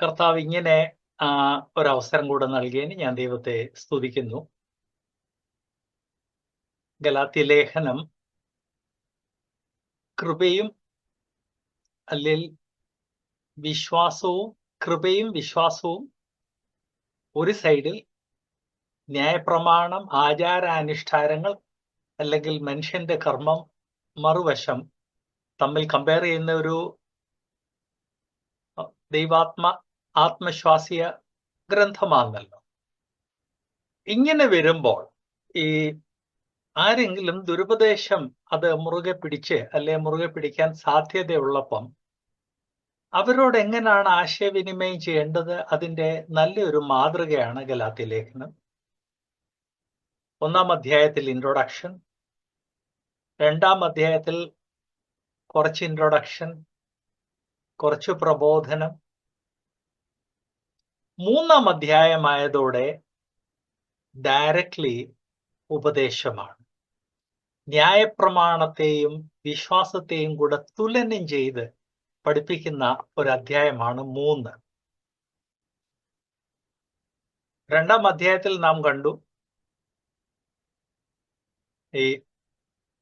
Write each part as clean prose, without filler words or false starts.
കർത്താവ് ഇങ്ങനെ ഒരവസരം കൂടെ നൽകിയതിന് ഞാൻ ദൈവത്തെ സ്തുതിക്കുന്നു. ഗലാത്യ ലേഖനം കൃപയും അല്ലെങ്കിൽ കൃപയും വിശ്വാസവും ഒരു സൈഡിൽ, ന്യായപ്രമാണം, ആചാരാനുഷ്ഠാനങ്ങൾ അല്ലെങ്കിൽ മനുഷ്യന്റെ കർമ്മം മറുവശം തമ്മിൽ കമ്പയർ ചെയ്യുന്ന ഒരു ആത്മശ്വാസിയ ഗ്രന്ഥമാണല്ലോ. ഇങ്ങനെ വരുമ്പോൾ ഈ ആരെങ്കിലും ദുരുപദേശം അത് മുറുകെ പിടിച്ച് മുറുകെ പിടിക്കാൻ സാധ്യതയുള്ളപ്പം അവരോട് എങ്ങനെയാണ് ആശയവിനിമയം ചെയ്യേണ്ടത്? അതിന്റെ നല്ലൊരു മാതൃകയാണ് ഗലാത്യ ലേഖനം. 1-ാം അധ്യായത്തിൽ ഇൻട്രൊഡക്ഷൻ, 2-ാം അധ്യായത്തിൽ കുറച്ച് ഇൻട്രൊഡക്ഷൻ, കുറച്ച് പ്രബോധനം, 3-ാം അധ്യായമായതോടെ ഡയറക്ട്ലി ഉപദേശമാണ്. ന്യായപ്രമാണത്തെയും വിശ്വാസത്തെയും കൂടെ തുലനം ചെയ്ത് പഠിപ്പിക്കുന്ന ഒരു അധ്യായമാണ് 3. 2-ാം അധ്യായത്തിൽ നാം കണ്ടു ഈ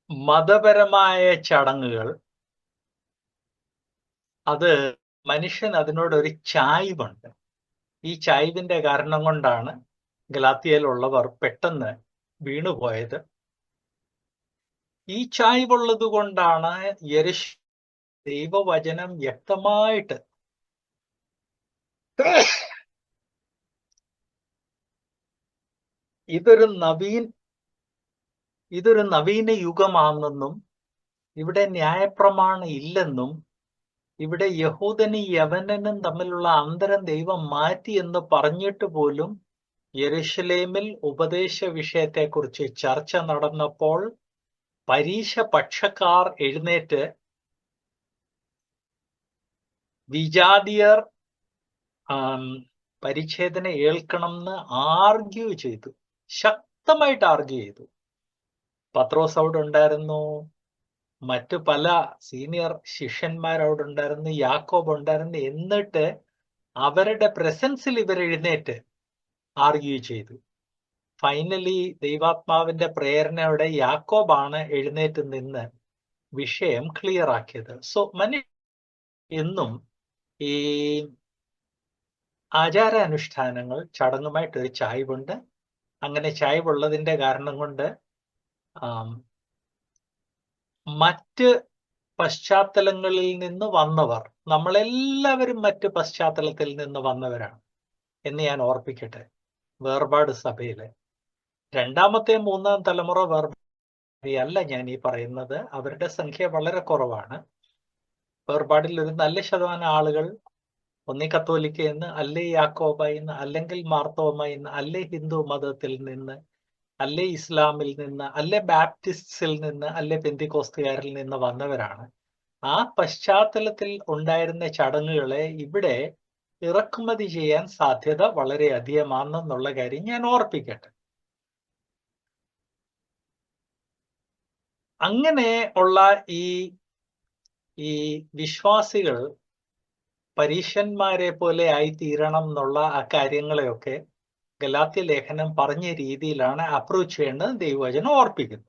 മതപരമായ ചടങ്ങുകൾ, അത് മനുഷ്യൻ അതിനോടൊരു ചായ്വുണ്ട്. ഈ ചായ്വിന്റെ കാരണം കൊണ്ടാണ് ഗലാത്യയിലുള്ളവർ പെട്ടെന്ന് വീണുപോയത്. ഈ ചായ്വുള്ളത് കൊണ്ടാണ് ദൈവവചനം വ്യക്തമായിട്ട് ഇതൊരു നവീന യുഗമാണെന്നും ഇവിടെ ന്യായപ്രമാണം ഇല്ലെന്നും ഇവിടെ യഹൂദനും യവനനും തമ്മിലുള്ള അന്തരം ദൈവം മാറ്റി എന്ന് പറഞ്ഞിട്ട് പോലും യെരുശലേമിൽ ഉപദേശ വിഷയത്തെക്കുറിച്ച് ചർച്ച നടന്നപ്പോൾ പരീശ പക്ഷക്കാർ എഴുന്നേറ്റ് വിജാതിയർ പരിച്ഛേദന ഏൽക്കണം എന്ന് ആർഗ്യൂ ചെയ്തു, ശക്തമായിട്ട് ആർഗ്യൂ ചെയ്തു. പത്രോസ് അവിടെ ഉണ്ടായിരുന്നു, മറ്റു പല സീനിയർ ശിഷ്യന്മാർ അവിടെ ഉണ്ടായിരുന്നു, യാക്കോബ് ഉണ്ടായിരുന്നു. എന്നിട്ട് അവരുടെ പ്രസൻസിൽ ഇവർ എഴുന്നേറ്റ് ആർഗ്യൂ ചെയ്തു. ഫൈനലി ദൈവാത്മാവിന്റെ പ്രേരണയോടെ യാക്കോബാണ് എഴുന്നേറ്റ് നിന്ന് വിഷയം ക്ലിയർ ആക്കിയത്. സോ എന്നും ഈ ആചാരാനുഷ്ഠാനങ്ങൾ ചടങ്ങുമായിട്ടൊരു ചായ്വുണ്ട്. അങ്ങനെ ചായ്വുള്ളതിന്റെ കാരണം കൊണ്ട് മറ്റ് പശ്ചാത്തലങ്ങളിൽ നിന്ന് വന്നവർ, നമ്മളെല്ലാവരും മറ്റ് പശ്ചാത്തലത്തിൽ നിന്ന് വന്നവരാണ് എന്ന് ഞാൻ ഓർപ്പിക്കട്ടെ. വേർപാട് സഭയില് 2-ാമത്തെ 3-ാം തലമുറ വേർപാടല്ല ഞാൻ ഈ പറയുന്നത്. അവരുടെ സംഖ്യ വളരെ കുറവാണ്. വേർപാടിൽ ഒരു നല്ല ശതമാനം ആളുകൾ ഒന്നീ കത്തോലിക്കയെന്ന്, അല്ലെ യാക്കോബായിന്ന്, അല്ലെങ്കിൽ മാർത്തോമയിന്ന്, അല്ലെ ഹിന്ദു മതത്തിൽ നിന്ന്, അല്ലെ ഇസ്ലാമിൽ നിന്ന്, അല്ലെ ബാപ്റ്റിസ്റ്റിൽ നിന്ന്, അല്ലെ പെന്തിക്കോസ്തുകാരിൽ നിന്ന് വന്നവരാണ്. ആ പശ്ചാത്തലത്തിൽ ഉണ്ടായിരുന്ന ചടങ്ങുകളെ ഇവിടെ ഇറക്കുമതി ചെയ്യാൻ സാധ്യത വളരെ അധികമാണെന്നുള്ള കാര്യം ഞാൻ ഓർപ്പിക്കട്ടെ. അങ്ങനെ ഉള്ള ഈ വിശ്വാസികൾ പരീശന്മാരെ പോലെ ആയിത്തീരണം എന്നുള്ള ആ കാര്യങ്ങളെയൊക്കെ ഗലാത്യ ലേഖനം പറഞ്ഞ രീതിയിലാണ് അപ്രോച്ച് ചെയ്യേണ്ടത് ദൈവവചനം ഓർപ്പിക്കുന്നു.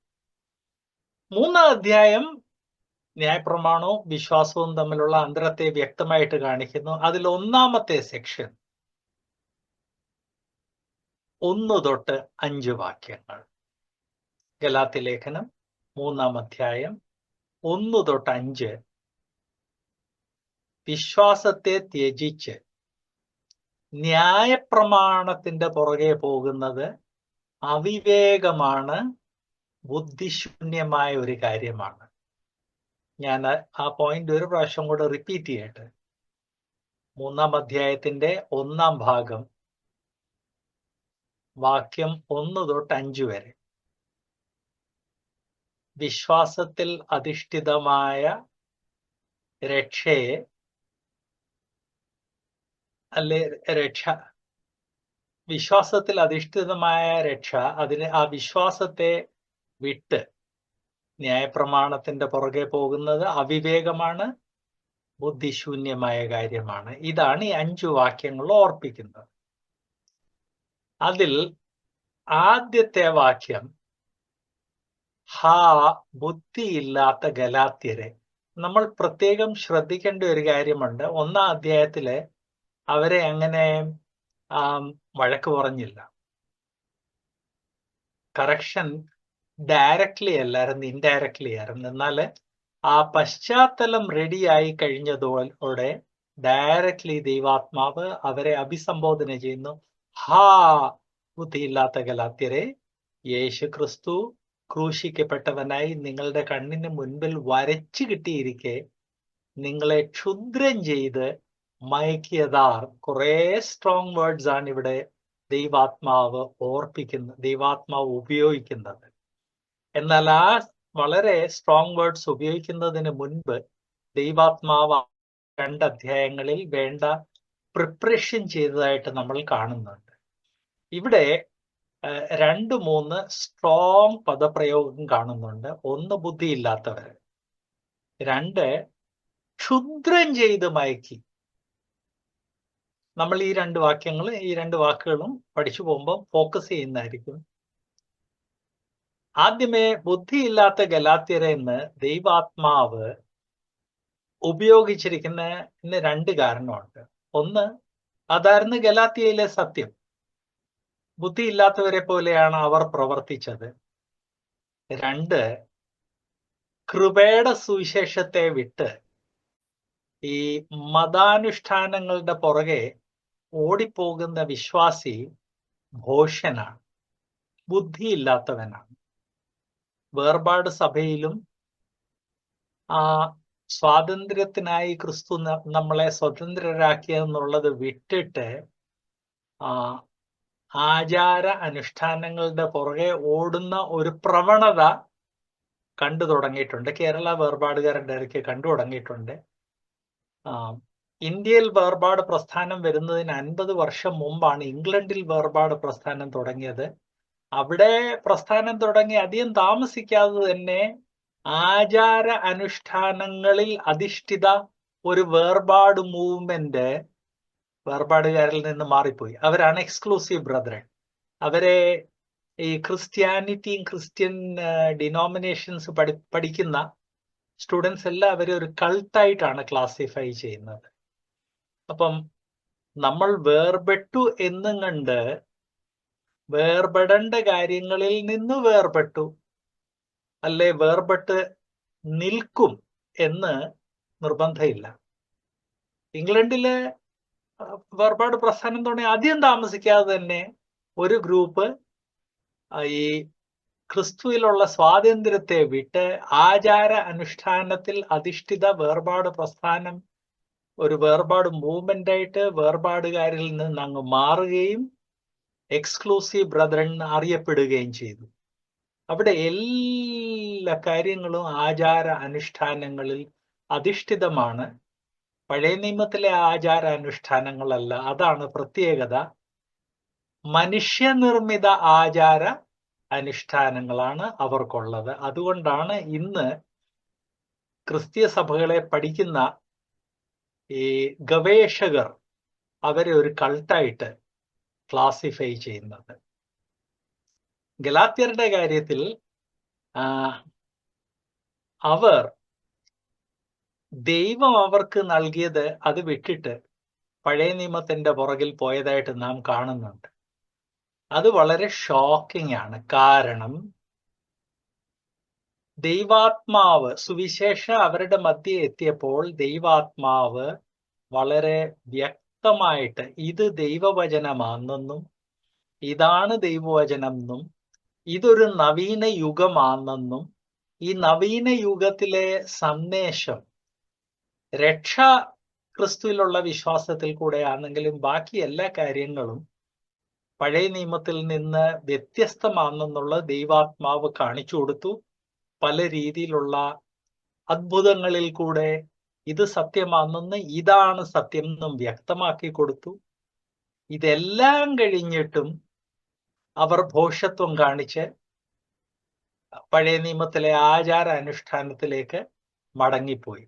3-ാം അധ്യായം ന്യായപ്രമാണവും വിശ്വാസവും തമ്മിലുള്ള അന്തരത്തെ വ്യക്തമായിട്ട് കാണിക്കുന്നു. അതിൽ 1-ാമത്തെ സെക്ഷൻ 1 തൊട്ട് 5 വാക്യങ്ങൾ. ഗലാത്യ ലേഖനം 3-ാം അധ്യായം 1 തൊട്ട് 5. വിശ്വാസത്തെ ത്യജിച്ച് ന്യായപ്രമാണത്തിന്റെ പുറകെ പോകുന്നത് അവിവേകമാണ്, ബുദ്ധിശൂന്യമായ ഒരു കാര്യമാണ്. ഞാൻ ആ പോയിന്റ് ഒരു പ്രാവശ്യം കൂടെ റിപ്പീറ്റ് ചെയ്യട്ടെ. 3-ാം അധ്യായത്തിന്റെ 1-ാം ഭാഗം വാക്യം 1 തൊട്ട് 5 വരെ. വിശ്വാസത്തിൽ അധിഷ്ഠിതമായ രക്ഷയെ വിശ്വാസത്തിൽ അധിഷ്ഠിതമായ രക്ഷ, ആ വിശ്വാസത്തെ വിട്ട് ന്യായപ്രമാണത്തിന്റെ പുറകെ പോകുന്നത് അവിവേകമാണ്, ബുദ്ധിശൂന്യമായ കാര്യമാണ്. ഇതാണ് ഈ 5 വാക്യങ്ങൾ ഓർപ്പിക്കുന്നത്. അതിൽ ആദ്യത്തെ വാക്യം, ഹാ ബുദ്ധിയില്ലാത്ത ഗലാത്യരെ. നമ്മൾ പ്രത്യേകം ശ്രദ്ധിക്കേണ്ട ഒരു കാര്യമുണ്ട്. 1-ാം അധ്യായത്തില് അവരെ അങ്ങനെ വഴക്ക് പറഞ്ഞില്ല. കറക്ഷൻ ഡയറക്ട്ലി അല്ലായിരുന്നു, ഇൻഡയറക്ട്ലി ആയിരുന്നു. എന്നാൽ ആ പശ്ചാത്തലം റെഡിയായി കഴിഞ്ഞതോടെ ഡയറക്ട്ലി ദൈവാത്മാവ് അവരെ അഭിസംബോധന ചെയ്യുന്നു. ഹാ ബുദ്ധിയില്ലാത്ത ഗലാത്യരെ, യേശു ക്രിസ്തു ക്രൂശിക്കപ്പെട്ടവനായി നിങ്ങളുടെ കണ്ണിന് മുൻപിൽ വരച്ചു കിട്ടിയിരിക്കെ നിങ്ങളെ ക്ഷുദ്രം ചെയ്ത് മയക്കിയതാർ. കുറെ സ്ട്രോങ് വേർഡ്സ് ആണ് ഇവിടെ ദൈവാത്മാവ് ഉപയോഗിക്കുന്നത്. എന്നാൽ ആ വളരെ സ്ട്രോങ് വേർഡ്സ് ഉപയോഗിക്കുന്നതിന് മുൻപ് ദൈവാത്മാവ് 2 അധ്യായങ്ങളിൽ വേണ്ട പ്രിപ്പറേഷൻ ചെയ്തതായിട്ട് നമ്മൾ കാണുന്നുണ്ട്. ഇവിടെ 2-3 സ്ട്രോങ് പദപ്രയോഗം കാണുന്നുണ്ട്. 1 ബുദ്ധിയില്ലാത്തവര്, 2 ക്ഷുദ്രം ചെയ്ത് മയക്കി. നമ്മൾ ഈ 2 വാക്കുകളും പഠിച്ചു പോകുമ്പോൾ ഫോക്കസ് ചെയ്യുന്നതായിരിക്കും. ആദ്യമേ ബുദ്ധിയില്ലാത്ത ഗലാത്യരെ എന്ന് ദൈവാത്മാവ് ഉപയോഗിച്ചിരിക്കുന്നതിന് 2 കാരണമുണ്ട്. 1, അതായിരുന്നു ഗലാത്യയിലെ സത്യം. ബുദ്ധിയില്ലാത്തവരെ പോലെയാണ് അവർ പ്രവർത്തിച്ചത്. 2, കൃപയുടെ സുവിശേഷത്തെ വിട്ട് ഈ മതാനുഷ്ഠാനങ്ങളുടെ പുറകെ ഓടിപ്പോകുന്ന വിശ്വാസി ഭോഷനാണ്, ബുദ്ധിയില്ലാത്തവനാണ്. വേർപാട് സഭയിലും സ്വാതന്ത്ര്യത്തിനായി ക്രിസ്തു നമ്മളെ സ്വതന്ത്രരാക്കിയെന്നുള്ളത് വിട്ടിട്ട് ആചാര അനുഷ്ഠാനങ്ങളുടെ പുറകെ ഓടുന്ന ഒരു പ്രവണത കണ്ടു തുടങ്ങിയിട്ടുണ്ട്. കേരള വേർപാടുകാരുടെ ഇടയ്ക്ക് കണ്ടു തുടങ്ങിയിട്ടുണ്ട്. ഇന്ത്യയിൽ വേർപാട് പ്രസ്ഥാനം വരുന്നതിന് 50 വർഷം മുമ്പാണ് ഇംഗ്ലണ്ടിൽ വേർപാട് പ്രസ്ഥാനം തുടങ്ങിയത്. അവിടെ പ്രസ്ഥാനം തുടങ്ങി അധികം താമസിക്കാതെ തന്നെ ആചാര അനുഷ്ഠാനങ്ങളിൽ അധിഷ്ഠിത ഒരു വേർപാട് മൂവ്മെന്റ് വേർപാടുകാരിൽ നിന്ന് മാറിപ്പോയി. അവരാണ് എക്സ്ക്ലൂസീവ് ബ്രദറൻ. അവരെ ഈ ക്രിസ്ത്യാനിറ്റിയും ക്രിസ്ത്യൻ ഡിനോമിനേഷൻസ് പഠിക്കുന്ന സ്റ്റുഡൻസ് എല്ലാം അവരെ ഒരു കൾട്ടായിട്ടാണ് ക്ലാസിഫൈ ചെയ്യുന്നത്. അപ്പം നമ്മൾ വേർപെട്ടു എന്നും കണ്ട് വേർപെടേണ്ട കാര്യങ്ങളിൽ നിന്ന് വേർപെട്ടു, അല്ലെ വേർപെട്ട് നിൽക്കും എന്ന് നിർബന്ധമില്ല. ഇംഗ്ലണ്ടിലെ വേർപാട് പ്രസ്ഥാനം തുടങ്ങി അധികം താമസിക്കാതെ തന്നെ ഒരു ഗ്രൂപ്പ് ഈ ക്രിസ്തുവിലുള്ള സ്വാതന്ത്ര്യത്തെ വിട്ട് ആചാര അനുഷ്ഠാനത്തിൽ അധിഷ്ഠിത വേർപാട് പ്രസ്ഥാനം ഒരു വേർപാട് മൂവ്മെന്റ് ആയിട്ട് വേർപാടുകാരിൽ നിന്ന് അങ്ങ് മാറുകയും എക്സ്ക്ലൂസീവ് ബ്രദറൻ അറിയപ്പെടുകയും ചെയ്തു. അവിടെ എല്ലാ കാര്യങ്ങളും ആചാര അനുഷ്ഠാനങ്ങളിൽ അധിഷ്ഠിതമാണ്. പഴയ നിയമത്തിലെ ആചാര അനുഷ്ഠാനങ്ങളല്ല. അതാണ് പ്രത്യേകത. മനുഷ്യനിർമ്മിത ആചാര അനുഷ്ഠാനങ്ങളാണ് അവർക്കുള്ളത്. അതുകൊണ്ടാണ് ഇന്ന് ക്രിസ്തീയ സഭകളെ പഠിക്കുന്ന ഈ ഗവേഷകർ അവരെ ഒരു കൾട്ടായിട്ട് ക്ലാസിഫൈ ചെയ്യുന്നത്. ഗലാത്യരുടെ കാര്യത്തിൽ അവർ ദൈവം അവർക്ക് നൽകിയത് അത് വിട്ടിട്ട് പഴയ നിയമത്തിന്റെ പുറകിൽ പോയതായിട്ട് നാം കാണുന്നുണ്ട്. അത് വളരെ ഷോക്കിംഗ് ആണ്. കാരണം ദൈവാത്മാവ് സുവിശേഷം അവരുടെ മധ്യേ എത്തിയപ്പോൾ ദൈവാത്മാവ് വളരെ വ്യക്തമായിട്ട് ഇത് ദൈവവചനമാണെന്നും ഇതാണ് ദൈവവചനം എന്നും ഇതൊരു നവീന യുഗമാണെന്നും ഈ നവീന യുഗത്തിലെ സന്ദേശം രക്ഷ ക്രിസ്തുവിലുള്ള വിശ്വാസത്തിൽ കൂടെയാണെങ്കിലും ബാക്കി എല്ലാ കാര്യങ്ങളും പഴയ നിയമത്തിൽ നിന്ന് വ്യത്യസ്തമാണെന്നുള്ള ദൈവാത്മാവ് കാണിച്ചു കൊടുത്തു. പല രീതിയിലുള്ള അത്ഭുതങ്ങളിൽ കൂടെ ഇത് സത്യമാണെന്ന് ഇതാണ് സത്യം എന്നും വ്യക്തമാക്കി കൊടുത്തു. ഇതെല്ലാം കഴിഞ്ഞിട്ടും അവർ ഭോഷത്വം കാണിച്ച് പഴയ നിയമത്തിലെ ആചാര അനുഷ്ഠാനത്തിലേക്ക് മടങ്ങിപ്പോയി.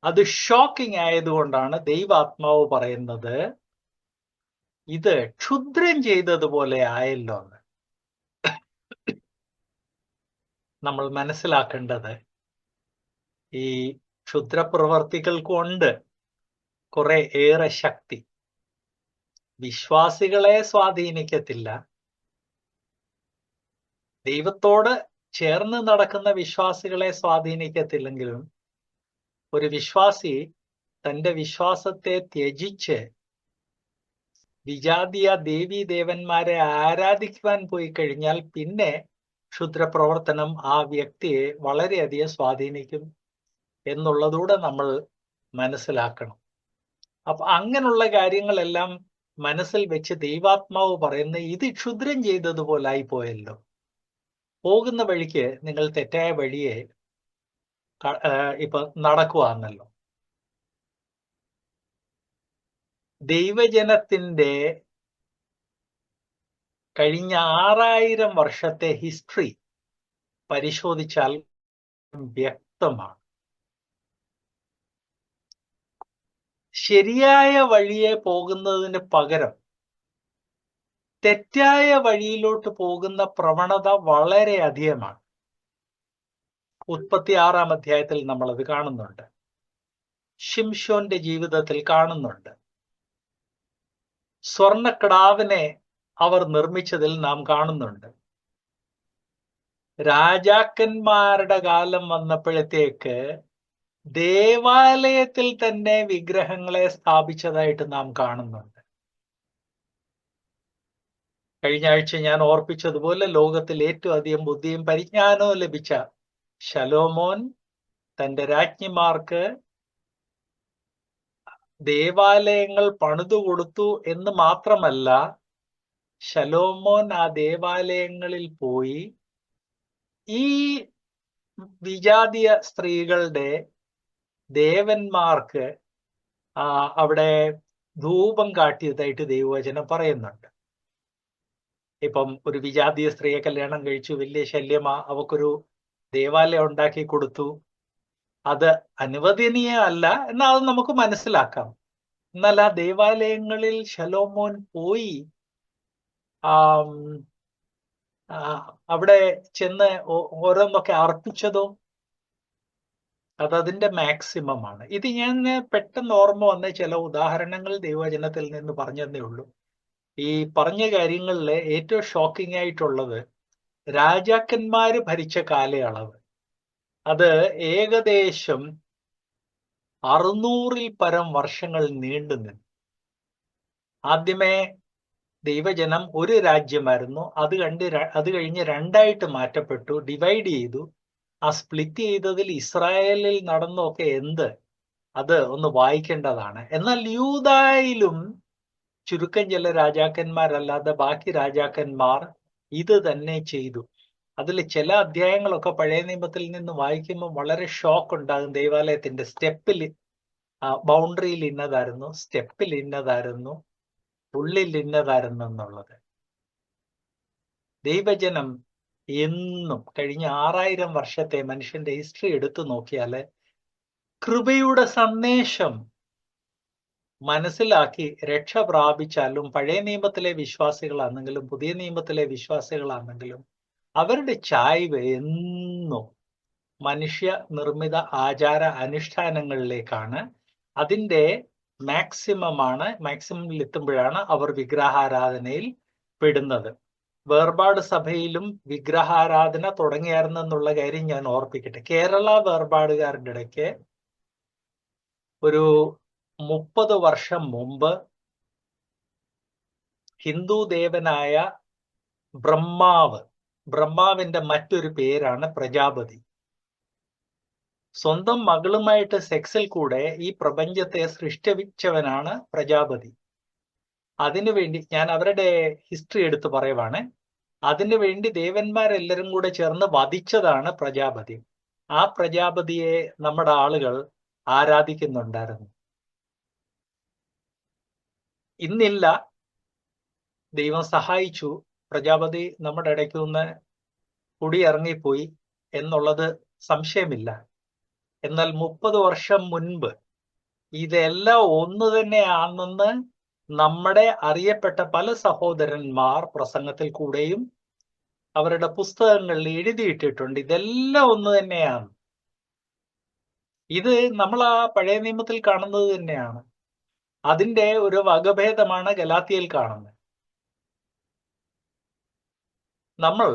അത് ഷോക്കിംഗ് ആയതുകൊണ്ടാണ് ദൈവാത്മാവ് പറയുന്നത് ഇത് ക്ഷുദ്രം ചെയ്തതുപോലെ ആയല്ലോ എന്ന്. നമ്മൾ മനസ്സിലാക്കേണ്ടത് ഈ ക്ഷുദ്രപ്രവർത്തികൾക്കുണ്ട് കുറെ ഏറെ ശക്തി. വിശ്വാസികളെ സ്വാധീനിക്കത്തില്ല. ദൈവത്തോട് ചേർന്ന് നടക്കുന്ന വിശ്വാസികളെ സ്വാധീനിക്കത്തില്ലെങ്കിലും ഒരു വിശ്വാസി തന്റെ വിശ്വാസത്തെ ത്യജിച്ച് വിജാതീയ ദേവീ ദേവന്മാരെ ആരാധിക്കുവാൻ പോയി കഴിഞ്ഞാൽ പിന്നെ ക്ഷുദ്രപ്രവർത്തനം ആ വ്യക്തിയെ വളരെയധികം സ്വാധീനിക്കും എന്നുള്ളതൂടെ നമ്മൾ മനസ്സിലാക്കണം. അപ്പൊ അങ്ങനെയുള്ള കാര്യങ്ങളെല്ലാം മനസ്സിൽ വെച്ച് ദൈവാത്മാവ് പറയുന്ന ഇത് ക്ഷുദ്രം ചെയ്തതുപോലായി പോയല്ലോ. പോകുന്ന വഴിക്ക് നിങ്ങൾ തെറ്റായ വഴിയെ ഇപ്പൊ നടക്കുവാന്നല്ലോ. ദൈവജനത്തിന്റെ കഴിഞ്ഞ 6000 വർഷത്തെ ഹിസ്റ്ററി പരിശോധിച്ചാൽ വ്യക്തമാണ്. ശരിയായ വഴിയെ പോകുന്നതിന് പകരം തെറ്റായ വഴിയിലോട്ട് പോകുന്ന പ്രവണത വളരെ അധികമാണ്. 36-ാം അധ്യായത്തിൽ നമ്മളത് കാണുന്നുണ്ട്. ശിംശോന്റെ ജീവിതത്തിൽ കാണുന്നുണ്ട്. സ്വർണ്ണക്കിടാവിനെ അവർ നിർമ്മിച്ചതിൽ നാം കാണുന്നുണ്ട്. രാജാക്കന്മാരുടെ കാലം വന്നപ്പോഴത്തേക്ക് ദേവാലയത്തിൽ തന്നെ വിഗ്രഹങ്ങളെ സ്ഥാപിച്ചതായിട്ട് നാം കാണുന്നുണ്ട്. കഴിഞ്ഞ ആഴ്ച ഞാൻ ഓർപ്പിച്ചതുപോലെ ലോകത്തിൽ ഏറ്റവും അധികം ബുദ്ധിയും പരിജ്ഞാനവും ലഭിച്ച ശലോമോൻ തന്റെ രാജ്ഞിമാർക്ക് ദേവാലയങ്ങൾ പണിതു കൊടുത്തു എന്ന് മാത്രമല്ല, ശലോമോൻ ആ ദേവാലയങ്ങളിൽ പോയി ഈ വിജാതീയ സ്ത്രീകളുടെ ദേവന്മാർക്ക് അവിടെ ധൂപം കാട്ടിയതായിട്ട് ദൈവവചനം പറയുന്നുണ്ട്. ഇപ്പം ഒരു വിജാതീയ സ്ത്രീയെ കല്യാണം കഴിച്ചു, വലിയ ശല്യമാ, അവക്കൊരു ദേവാലയം ഉണ്ടാക്കി കൊടുത്തു. അത് അനുവദനീയമല്ല എന്നാൽ അത് നമുക്ക് മനസ്സിലാക്കാം. എന്നാൽ ആ ദേവാലയങ്ങളിൽ ശലോമോൻ പോയി അവിടെ ചെന്ന് ഓരോന്നൊക്കെ അർപ്പിച്ചതോ അതതിന്റെ മാക്സിമം ആണ്. ഇത് ഞാൻ പെട്ടെന്ന് ഓർമ്മ വന്ന ചില ഉദാഹരണങ്ങൾ ദൈവവചനത്തിൽ നിന്ന് പറഞ്ഞതേ ഉള്ളൂ. ഈ പറഞ്ഞ കാര്യങ്ങളിൽ ഏറ്റവും ഷോക്കിംഗ് ആയിട്ടുള്ളത് രാജാക്കന്മാര് ഭരിച്ച കാലയളവ്. അത് ഏകദേശം 600-ൽ പരം വർഷങ്ങൾ നീണ്ടു നിന്നു. ആദ്യമേ ദൈവജനം ഒരു രാജ്യമായിരുന്നു. അത് കഴിഞ്ഞ് രണ്ടായിട്ട് മാറ്റപ്പെട്ടു, ഡിവൈഡ് ചെയ്തു. ആ സ്പ്ലിറ്റ് ചെയ്തതിൽ ഇസ്രായേലിൽ നടന്നൊക്കെ അത് ഒന്ന് വായിക്കേണ്ടതാണ്. എന്നാൽ യൂദായിലും ചുരുക്കം ചില രാജാക്കന്മാരല്ലാതെ ബാക്കി രാജാക്കന്മാർ ഇത് തന്നെ ചെയ്തു. അതിൽ ചില അധ്യായങ്ങളൊക്കെ പഴയ നിയമത്തിൽ നിന്ന് വായിക്കുമ്പോൾ വളരെ ഷോക്ക് ഉണ്ടാകും. ദൈവാലയത്തിന്റെ സ്റ്റെപ്പിൽ ബൗണ്ടറിയിൽ ഇന്നതായിരുന്നു, സ്റ്റെപ്പിൽ ഇന്നതായിരുന്നു, ഉള്ളിൽ ഇന്നതായിരുന്നു എന്നുള്ളത്. ദൈവജനം എന്നും കഴിഞ്ഞ 6000 വർഷത്തെ മനുഷ്യന്റെ ഹിസ്റ്ററി എടുത്തു നോക്കിയാല് കൃപയുടെ സന്ദേശം മനസ്സിലാക്കി രക്ഷ പ്രാപിച്ചാലും പഴയ നിയമത്തിലെ വിശ്വാസികളാണെങ്കിലും പുതിയ നിയമത്തിലെ വിശ്വാസികളാണെങ്കിലും അവരുടെ ചായ്വ് എന്നും മനുഷ്യ നിർമ്മിത ആചാര അനുഷ്ഠാനങ്ങളിലേക്കാണ്. അതിൻ്റെ മാക്സിമത്തിൽ എത്തുമ്പോഴാണ് അവർ വിഗ്രഹാരാധനയിൽ പെടുന്നത്. വേർപാട് സഭയിലും വിഗ്രഹാരാധന തുടങ്ങിയായിരുന്നെന്നുള്ള കാര്യം ഞാൻ ഓർപ്പിക്കട്ടെ. കേരള വേർപാടുകാരുടെ ഇടയ്ക്ക് ഒരു 30 വർഷം മുമ്പ് ഹിന്ദു ദേവനായ ബ്രഹ്മാവിന്റെ മറ്റൊരു പേരാണ് പ്രജാപതി. സ്വന്തം മകളുമായിട്ട് സെക്സിൽ കൂടെ ഈ പ്രപഞ്ചത്തെ സൃഷ്ടിച്ചവനാണ് പ്രജാപതി. അതിനുവേണ്ടി ഞാൻ അവരുടെ ഹിസ്റ്ററി എടുത്ത് പറയുവാണ്. അതിനുവേണ്ടി ദേവന്മാരെല്ലാരും കൂടെ ചേർന്ന് വധിച്ചതാണ് പ്രജാപതി. ആ പ്രജാപതിയെ നമ്മുടെ ആളുകൾ ആരാധിക്കുന്നുണ്ടായിരുന്നു. ഇന്നില്ല, ദൈവം സഹായിച്ചു, പ്രജാപതി നമ്മുടെ ഇടയ്ക്ക് നിന്ന് കുടിയിറങ്ങിപ്പോയി എന്നുള്ളത് സംശയമില്ല. എന്നാൽ 30 വർഷം മുൻപ് ഇതെല്ലാം ഒന്ന് തന്നെയാണെന്ന് നമ്മുടെ അറിയപ്പെട്ട പല സഹോദരന്മാർ പ്രസംഗത്തിൽ കൂടെയും അവരുടെ പുസ്തകങ്ങളിൽ എഴുതിയിട്ടിട്ടുണ്ട്. ഇതെല്ലാം ഒന്ന് തന്നെയാണ്. ഇത് നമ്മൾ ആ പഴയ നിയമത്തിൽ കാണുന്നത് തന്നെയാണ്. അതിന്റെ ഒരു വകഭേദമാണ് ഗലാത്യയിൽ കാണുന്നത്. നമ്മൾ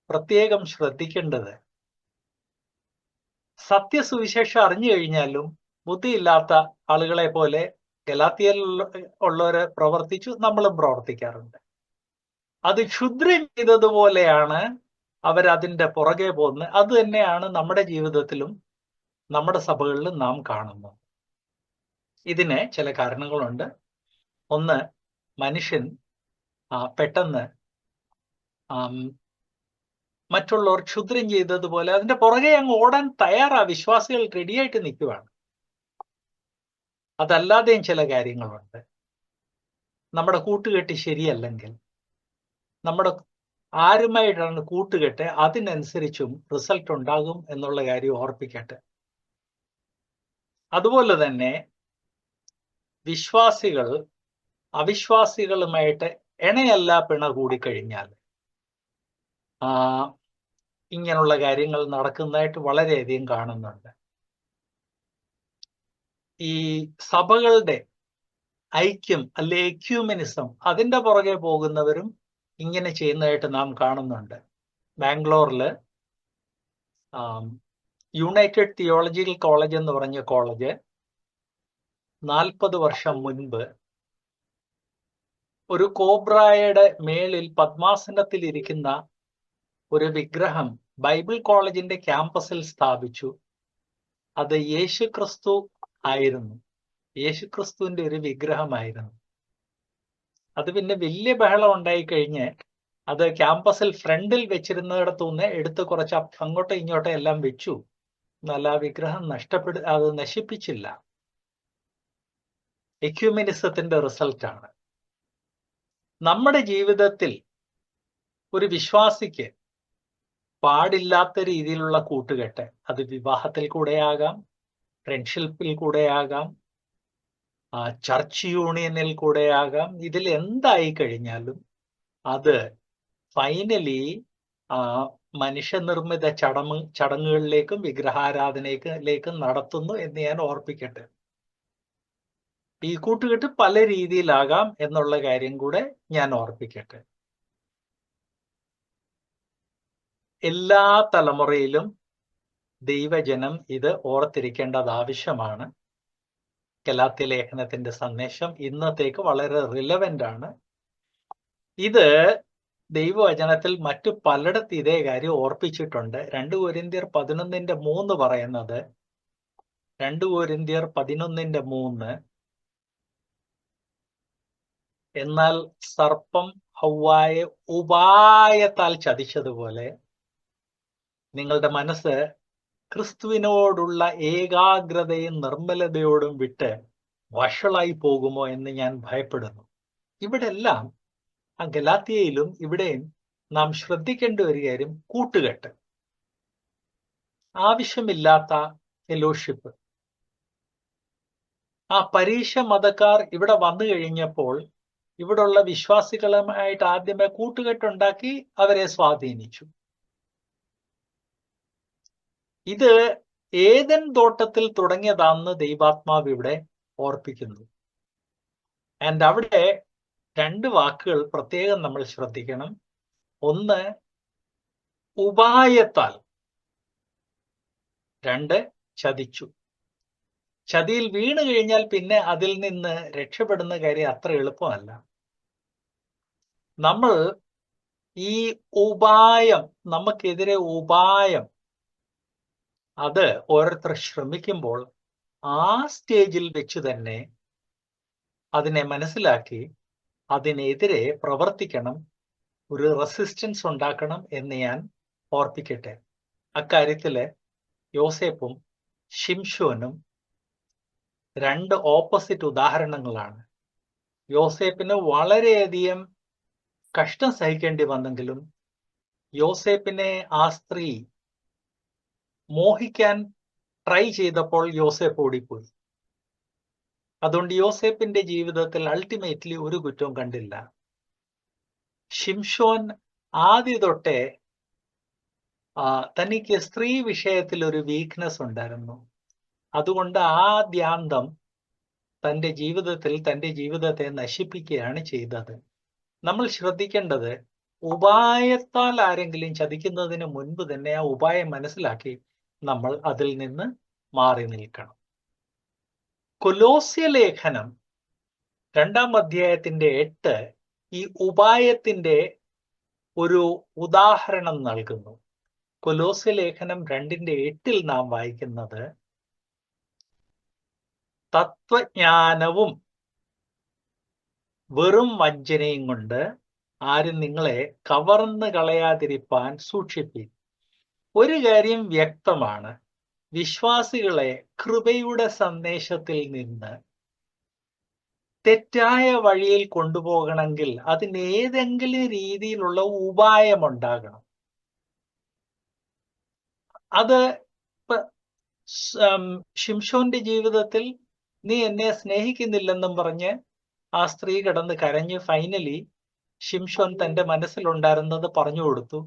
പ്രത്യേകം ശ്രദ്ധിക്കേണ്ടത്, സത്യസുവിശേഷം അറിഞ്ഞു കഴിഞ്ഞാലും ബുദ്ധിയില്ലാത്ത ആളുകളെ പോലെ ഗലാത്യയിൽ ഉള്ളവര് പ്രവർത്തിച്ചു, നമ്മളും പ്രവർത്തിക്കാറുണ്ട്. അത് ക്ഷുദ്രം ചെയ്തതുപോലെയാണ് അവരതിന്റെ പുറകെ പോകുന്നത്. അത് തന്നെയാണ് നമ്മുടെ ജീവിതത്തിലും നമ്മുടെ സഭകളിലും നാം കാണുന്നത്. ഇതിന് ചില കാരണങ്ങളുണ്ട്. ഒന്ന്, മനുഷ്യൻ പെട്ടെന്ന് മറ്റുള്ളവർ ക്ഷുദ്രം ചെയ്തതുപോലെ അതിന്റെ പുറകെ അങ്ങ് ഓടാൻ തയ്യാറാ, വിശ്വാസികൾ റെഡിയായിട്ട് നിൽക്കുവാണ്. അതല്ലാതെയും ചില കാര്യങ്ങളുണ്ട്. നമ്മുടെ കൂട്ടുകെട്ട് ശരിയല്ലെങ്കിൽ, നമ്മുടെ ആരുമായിട്ടാണ് കൂട്ടുകെട്ട്, അതിനനുസരിച്ചും റിസൾട്ട് ഉണ്ടാകും എന്നുള്ള കാര്യം ഓർപ്പിക്കട്ടെ. അതുപോലെ തന്നെ വിശ്വാസികൾ അവിശ്വാസികളുമായിട്ട് ഇണയല്ല പിണ കൂടിക്കഴിഞ്ഞാൽ ഇങ്ങനെയുള്ള കാര്യങ്ങൾ നടക്കുന്നതായിട്ട് വളരെയധികം കാണുന്നുണ്ട്. ഈ സഭകളുടെ ഐക്യം അല്ലെ എക്യൂമെനിസം, അതിന്റെ പുറകെ പോകുന്നവരും ഇങ്ങനെ ചെയ്യുന്നതായിട്ട് നാം കാണുന്നുണ്ട്. ബാംഗ്ലൂരില് യുണൈറ്റഡ് തിയോളജിക്കൽ കോളേജ് എന്ന് പറഞ്ഞ കോളേജ് 40 വർഷം മുൻപ് ഒരു കോബ്രായുടെ മേളിൽ പദ്മാസനത്തിൽ ഇരിക്കുന്ന ഒരു വിഗ്രഹം ബൈബിൾ കോളേജിന്റെ ക്യാമ്പസിൽ സ്ഥാപിച്ചു. അത് യേശുക്രിസ്തു ആയിരുന്നു. യേശുക്രിസ്തുവിന്റെ ഒരു വിഗ്രഹമായിരുന്നു. അത് പിന്നെ വലിയ ബഹളം ഉണ്ടായി കഴിഞ്ഞ് അത് ക്യാമ്പസിൽ ഫ്രണ്ടിൽ വെച്ചിരുന്നിടത്തുനിന്ന് എടുത്ത് കുറച്ച് അങ്ങോട്ടും ഇങ്ങോട്ടും എല്ലാം വെച്ചു. എന്നാൽ ആ വിഗ്രഹം അത് നശിപ്പിച്ചില്ല. എക്യൂമെനിസത്തിന്റെ റിസൾട്ടാണ്. നമ്മുടെ ജീവിതത്തിൽ ഒരു വിശ്വാസിക്ക് പാടില്ലാത്ത രീതിയിലുള്ള കൂട്ടുകെട്ട്, അത് വിവാഹത്തിൽ കൂടെയാകാം, ഫ്രണ്ട്ഷിപ്പിൽ കൂടെയാകാം, ചർച്ച് യൂണിയനിൽ കൂടെയാകാം, ഇതിൽ എന്തായി കഴിഞ്ഞാലും അത് ഫൈനലി മനുഷ്യനിർമ്മിത ചടങ്ങുകളിലേക്കും വിഗ്രഹാരാധനയിലേക്കും നടത്തുന്നു എന്ന് ഞാൻ ഓർപ്പിക്കട്ടെ. ഈ കൂട്ടുകെട്ട് പല രീതിയിലാകാം എന്നുള്ള കാര്യം കൂടെ ഞാൻ ഓർപ്പിക്കട്ടെ. എല്ലാ തലമുറയിലും ദൈവജനം ഇത് ഓർത്തിരിക്കേണ്ടത് ആവശ്യമാണ്. ഗലാത്യ ലേഖനത്തിന്റെ സന്ദേശം ഇന്നത്തേക്ക് വളരെ റിലവന്റ് ആണ്. ഇത് ദൈവവചനത്തിൽ മറ്റു പലയിടത്ത് ഇതേ കാര്യം ഓർപ്പിച്ചിട്ടുണ്ട്. 2 കൊരിന്ത്യർ 11:3 പറയുന്നത്, 2 കൊരിന്ത്യർ 11:3, എന്നാൽ സർപ്പം ഹവ്വായെ ഉപായത്താൽ ചതിച്ചതുപോലെ നിങ്ങളുടെ മനസ്സ് ക്രിസ്തുവിനോടുള്ള ഏകാഗ്രതയും നിർമ്മലതയോടും വിട്ട് വഷളായി പോകുമോ എന്ന് ഞാൻ ഭയപ്പെടുന്നു. ഇവിടെ എല്ലാം ഗലാത്യയിലും ഇവിടെയും നാം ശ്രദ്ധിക്കേണ്ട ഒരു കാര്യം കൂട്ടുകെട്ട്, ആവശ്യമില്ലാത്ത ഫെലോഷിപ്പ്. പരീക്ഷ മതക്കാർ ഇവിടെ വന്നു കഴിഞ്ഞപ്പോൾ ഇവിടുള്ള വിശ്വാസികളുമായിട്ട് ആദ്യമേ കൂട്ടുകെട്ടുണ്ടാക്കി അവരെ സ്വാധീനിച്ചു. ഇത് ഏദൻ തോട്ടത്തിൽ തുടങ്ങിയതാണെന്ന് ദൈവാത്മാവ് ഇവിടെ ഓർപ്പിക്കുന്നു. ആൻഡ് അവിടെ 2 വാക്കുകൾ പ്രത്യേകം നമ്മൾ ശ്രദ്ധിക്കണം. ഒന്ന്, ഉപായത്താൽ. 2, ചതിച്ചു. ചതിയിൽ വീണ് കഴിഞ്ഞാൽ പിന്നെ അതിൽ നിന്ന് രക്ഷപ്പെടുന്ന കാര്യം അത്ര എളുപ്പമല്ല. നമ്മൾ ഈ ഉപായം, നമുക്കെതിരെ ഉപായം, അത് ഓരോരുത്തർ ശ്രമിക്കുമ്പോൾ ആ സ്റ്റേജിൽ വെച്ച് തന്നെ അതിനെ മനസ്സിലാക്കി അതിനെതിരെ പ്രവർത്തിക്കണം, ഒരു റെസിസ്റ്റൻസ് ഉണ്ടാക്കണം എന്ന് ഞാൻ ഓർപ്പിക്കട്ടെ. അക്കാര്യത്തില് യോസേപ്പും ശിംശോനും 2 ഓപ്പോസിറ്റ് ഉദാഹരണങ്ങളാണ്. യോസേപ്പിന് വളരെയധികം കഷ്ടം സഹിക്കേണ്ടി വന്നെങ്കിലും യോസേപ്പിനെ ആ സ്ത്രീ മോഹിക്കാൻ ട്രൈ ചെയ്തപ്പോൾ യോസേപ്പ് ഓടിപ്പോയി. അതുകൊണ്ട് യോസേപ്പിന്റെ ജീവിതത്തിൽ അൾട്ടിമേറ്റ്ലി ഒരു കുറ്റവും കണ്ടില്ല. ശിംശോൻ ആദ്യ തൊട്ടേ തനിക്ക് സ്ത്രീ വിഷയത്തിൽ ഒരു വീക്ക്നെസ് ഉണ്ടായിരുന്നു. അതുകൊണ്ട് ആദ്യാന്തം തന്റെ ജീവിതത്തെ നശിപ്പിക്കുകയാണ് ചെയ്തത്. നമ്മൾ ശ്രദ്ധിക്കേണ്ടത്, ഉപായത്താൽ ആരെങ്കിലും ചതിക്കുന്നതിന് മുൻപ് തന്നെ ആ ഉപായം മനസ്സിലാക്കി നമ്മൾ അതിൽ നിന്ന് മാറി നിൽക്കണം. കൊലോസ്യ ലേഖനം 2-ാം അധ്യായത്തിന്റെ 8 ഈ ഉപായത്തിന്റെ ഒരു ഉദാഹരണം നൽകുന്നു. കൊലോസ്യ ലേഖനം 2:8 നാം വായിക്കുന്നത്, തത്വജ്ഞാനവും വെറും വഞ്ചനയും കൊണ്ട് ആരും നിങ്ങളെ കവർന്നു കളയാതിരിപ്പാൻ സൂക്ഷിപ്പിൻ. ഒരു കാര്യം വ്യക്തമാണ്, വിശ്വാസികളെ കൃപയുടെ സന്ദേശത്തിൽ നിന്ന് തെറ്റായ വഴിയിൽ കൊണ്ടുപോകണമെങ്കിൽ അതിന് ഏതെങ്കിലും രീതിയിലുള്ള ഉപായമുണ്ടാകണം. അത് ശിംശോന്റെ ജീവിതത്തിൽ നീ എന്നെ സ്നേഹിക്കുന്നില്ലെന്നും പറഞ്ഞ് ആ സ്ത്രീ കിടന്ന് കരഞ്ഞ് ഫൈനലി ശിംശോൻ തന്റെ മനസ്സിലുണ്ടായിരുന്നത് പറഞ്ഞു കൊടുത്തു.